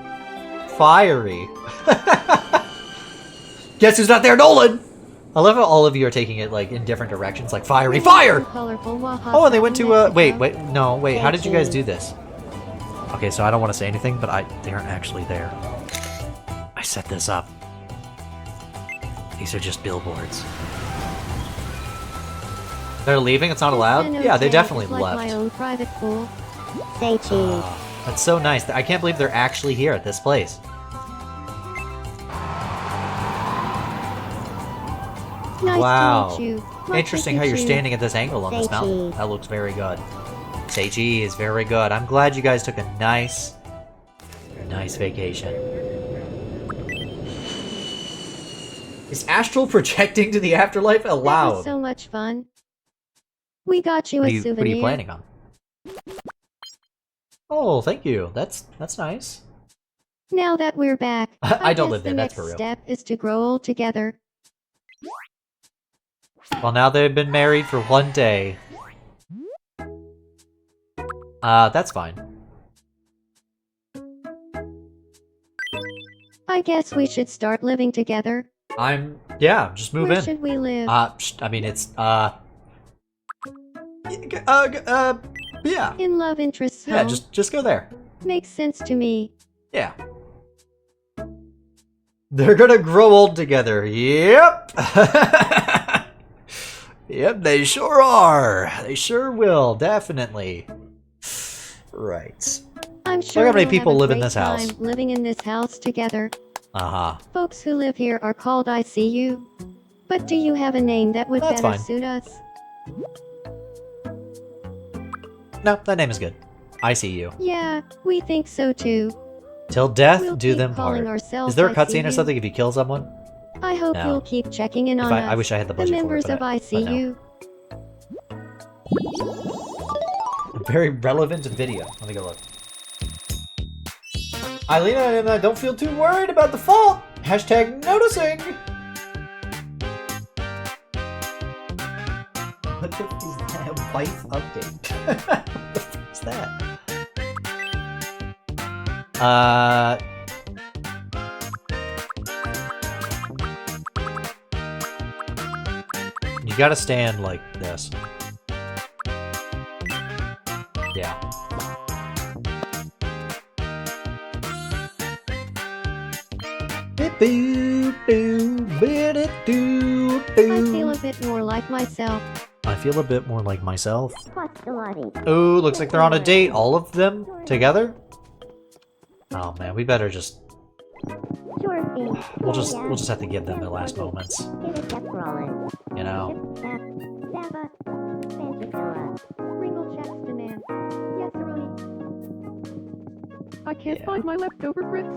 Fiery. Guess who's not there? Nolan! I love how all of you are taking it like in different directions, like fiery fire! Colorful Waha Oh, and they went to Mexico. wait, how did you guys do this? Okay, so I don't want to say anything, but they aren't actually there. I set this up. These are just billboards. They're leaving? It's not allowed? San Yeah, they Jose definitely is like left. my own private pool. Say cheese. That's so nice. I can't believe they're actually here at this place. Nice Wow. to meet you. Much Interesting how you're Pikachu. standing at this angle on this Say mountain. cheese. That looks very good. Seiji is very good. I'm glad you guys took a nice vacation. Is astral projecting to the afterlife That was allowed? so much fun. We got you What a are you souvenir. planning on? Oh, thank you. That's nice. Now that we're back, I don't guess live there, the that's next for real. step is to grow old together. Well, now they've been married for one day. That's fine. I guess we should start living together. Yeah, just move Where in. should we live? I mean, it's, yeah. In love interest Yeah, home. just go there. Makes sense to me. Yeah. They're gonna grow old together. Yep. Yep, they sure are. They sure will, definitely. Right. I'm sure how many we'll people have a live in great this house. time living in this house together. Uh-huh. Folks who live here are called ICU. But do you have a name that would That's better fine. suit us? No, that name is good. I see you. Yeah, we think so too. Till death We'll do keep them calling part. ourselves Is there a cutscene or ICU. something if you kill someone? I hope No. you'll keep checking in If on us. I wish I had the the budget for it, members but of but no. ICU. Very relevant video. Let me go look. Eilina and I don't feel too worried about the fault. Hashtag noticing. What the f is that? Wife update. What the f is that? You gotta stand like this. Yeah. I feel a bit more like myself. I feel a bit more like myself. Pastelati. Oh, looks like they're on a date, all of them together. Oh man, we better just we'll just have to give them their last moments, you know. Ringle checks demand. Yes, Roni. I can't find my leftover grits.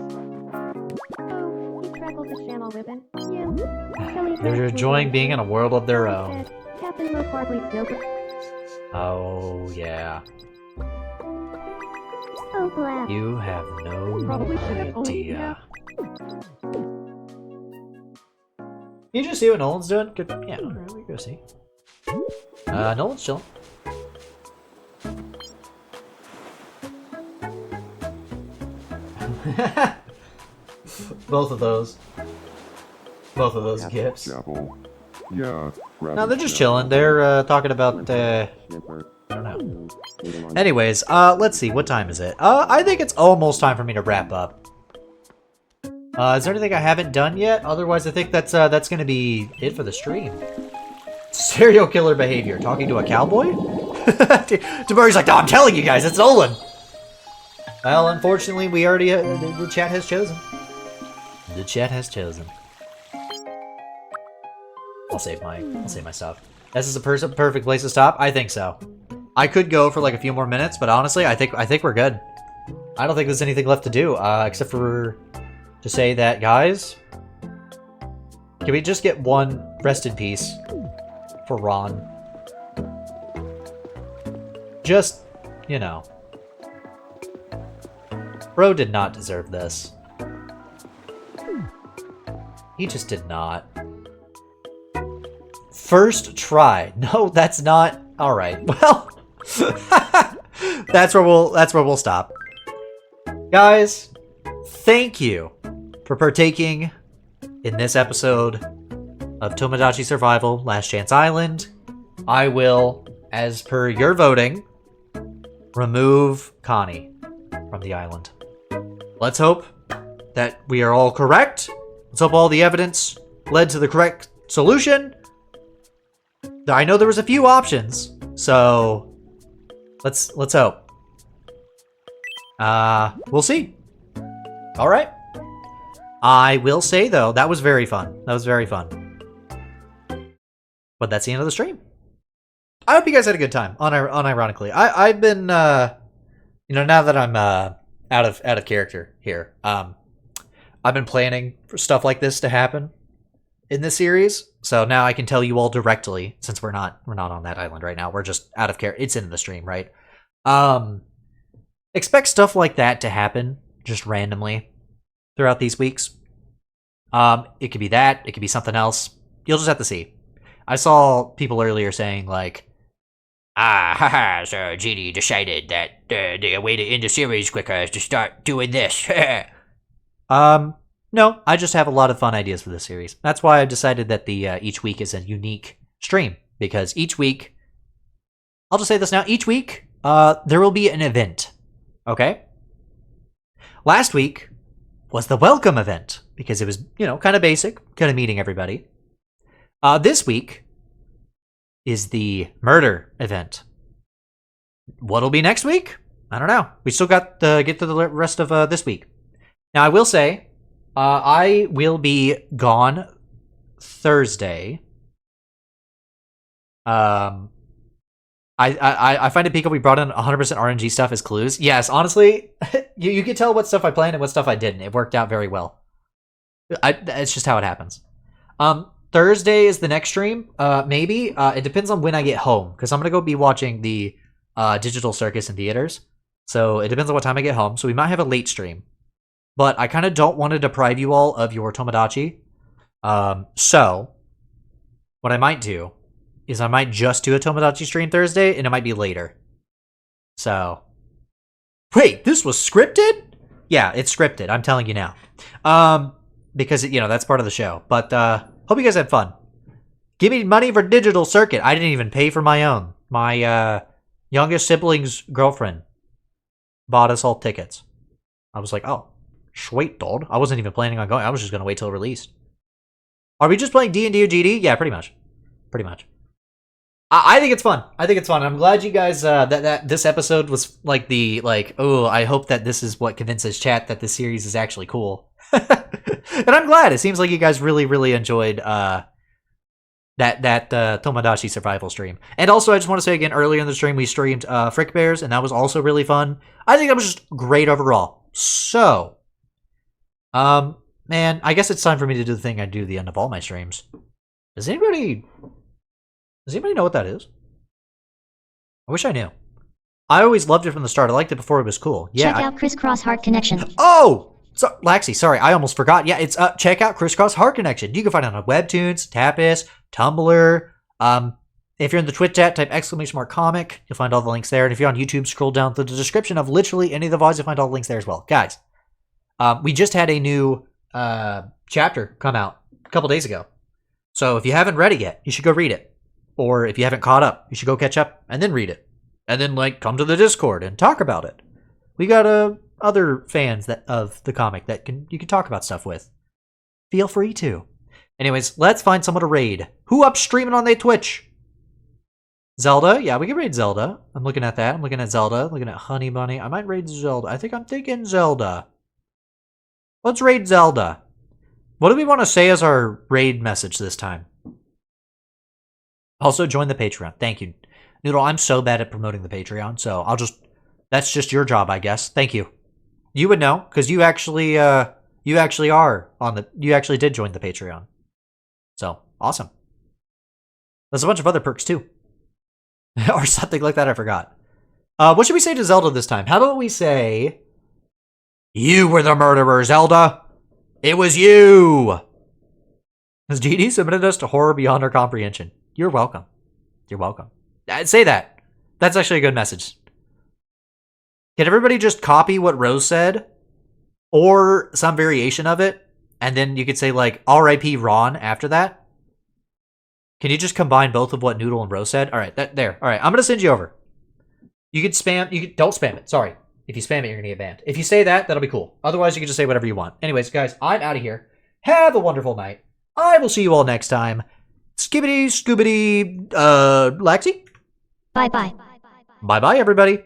Oh, he trackled the Shamo ribbon. Yeah. They're enjoying being in a world of their own. Captain Low Hardly Snowbird. Oh, yeah. Oh, blab. You have no Probably should have only idea. You just see what Nolan's doing? Good. Yeah, alright, we go see. Nolan's chilling. Both of those. Both of those gifts. Gavel. Yeah. No, they're just chilling. They're talking about I don't know. Anyways, let's see. What time is it? I think it's almost time for me to wrap up. Is there anything I haven't done yet? Otherwise, I think that's gonna be it for the stream. Serial killer behavior. Talking to a cowboy? Tamuri's like, no, I'm telling you guys, it's Nolan. Well, unfortunately, we already the chat has chosen. The chat has chosen. I'll save my stuff. This is a perfect place to stop. I think so. I could go for like a few more minutes, but honestly, I think we're good. I don't think there's anything left to do, except for to say that, guys, can we just get one rest in peace for Ron? Just, you know. Bro did not deserve this. He just did not. First try. No, that's not. All right. Well, that's where we'll stop. Guys, thank you for partaking in this episode of Tomodachi Survival Last Chance Island. I will, as per your voting, remove Connie from the island. Let's hope that we are all correct. Let's hope all the evidence led to the correct solution. I know there was a few options, so let's hope. We'll see. All right. I will say though, that was very fun. That was very fun. But that's the end of the stream. I hope you guys had a good time. Unironically, I've been, you know, now that I'm out of character here, I've been planning for stuff like this to happen in this series. So now I can tell you all directly, since we're not on that island right now. We're just out of character. It's in the stream, right? Expect stuff like that to happen just randomly throughout these weeks. It could be that. It could be something else. You'll just have to see. I saw people earlier saying like, so GD decided that the way to end the series quicker is to start doing this. No, I just have a lot of fun ideas for this series. That's why I've decided that the each week is a unique stream, because each week, I'll just say this now, each week, there will be an event, okay? Last week was the welcome event, because it was, you know, kind of basic, kind of meeting everybody. This week is the murder event. What'll be next week? I don't know. We still got to get to the rest of this week. Now, I will say, I will be gone Thursday. I find it peak we brought in 100% RNG stuff as clues. Yes, honestly, you could tell what stuff I planned and what stuff I didn't. It worked out very well. It's just how it happens. Thursday is the next stream. Maybe. It depends on when I get home, because I'm going to go be watching the Digital Circus in theaters. So it depends on what time I get home. So we might have a late stream. But I kind of don't want to deprive you all of your Tomodachi. So what I might do is I might just do a Tomodachi stream Thursday, and it might be later. So, wait, this was scripted? Yeah, it's scripted. I'm telling you now. Because, you know, that's part of the show. But hope you guys had fun. Give me money for Digital Circuit. I didn't even pay for my own. My youngest sibling's girlfriend bought us all tickets. I was like, oh. Sweet, dude. I wasn't even planning on going. I was just going to wait till released. Are we just playing D&D or GD? Yeah, pretty much. Pretty much. I think it's fun. I think it's fun. I'm glad you guys, that this episode was like oh, I hope that this is what convinces chat that this series is actually cool. And I'm glad. It seems like you guys really, really enjoyed that Tomodachi survival stream. And also, I just want to say again, earlier in the stream, we streamed Frick Bears, and that was also really fun. I think that was just great overall. So, man, I guess it's time for me to do the thing I do at the end of all my streams. Does anybody know what that is? I wish I knew. I always loved it from the start. I liked it before it was cool. Yeah. Check out Crisscross Heart Connection. Oh! So, Laxi, sorry, I almost forgot. Yeah, it's check out Crisscross Heart Connection. You can find it on Webtoons, Tapas, Tumblr. If you're in the Twitch chat, type !comic. You'll find all the links there. And if you're on YouTube, scroll down to the description of literally any of the VODs. You'll find all the links there as well. Guys, we just had a new chapter come out a couple days ago. So if you haven't read it yet, you should go read it. Or if you haven't caught up, you should go catch up and then read it. And then, like, come to the Discord and talk about it. We got other fans of the comic that you can talk about stuff with. Feel free to. Anyways, let's find someone to raid. Who up streaming on their Twitch? Zelda? Yeah, we can raid Zelda. I'm looking at that. I'm looking at Zelda. I'm looking at Honey Bunny. I might raid Zelda. I think I'm thinking Zelda. Let's raid Zelda. What do we want to say as our raid message this time? Also, join the Patreon. Thank you. Noodle, I'm so bad at promoting the Patreon, so that's just your job, I guess. Thank you. You would know, because you actually did join the Patreon. So, awesome. There's a bunch of other perks, too. Or something like that, I forgot. What should we say to Zelda this time? How about we say, you were the murderer, Zelda! It was you! Has GD submitted us to horror beyond our comprehension? You're welcome. You're welcome. Say that. That's actually a good message. Can everybody just copy what Rose said? Or some variation of it? And then you could say, like, R.I.P. Ron after that? Can you just combine both of what Noodle and Rose said? Alright, there. Alright, I'm going to send you over. You can spam... don't spam it. Sorry. If you spam it, you're going to get banned. If you say that, that'll be cool. Otherwise, you can just say whatever you want. Anyways, guys, I'm out of here. Have a wonderful night. I will see you all next time. Skibbity, scoobity, Laxi? Bye-bye. Bye-bye, everybody.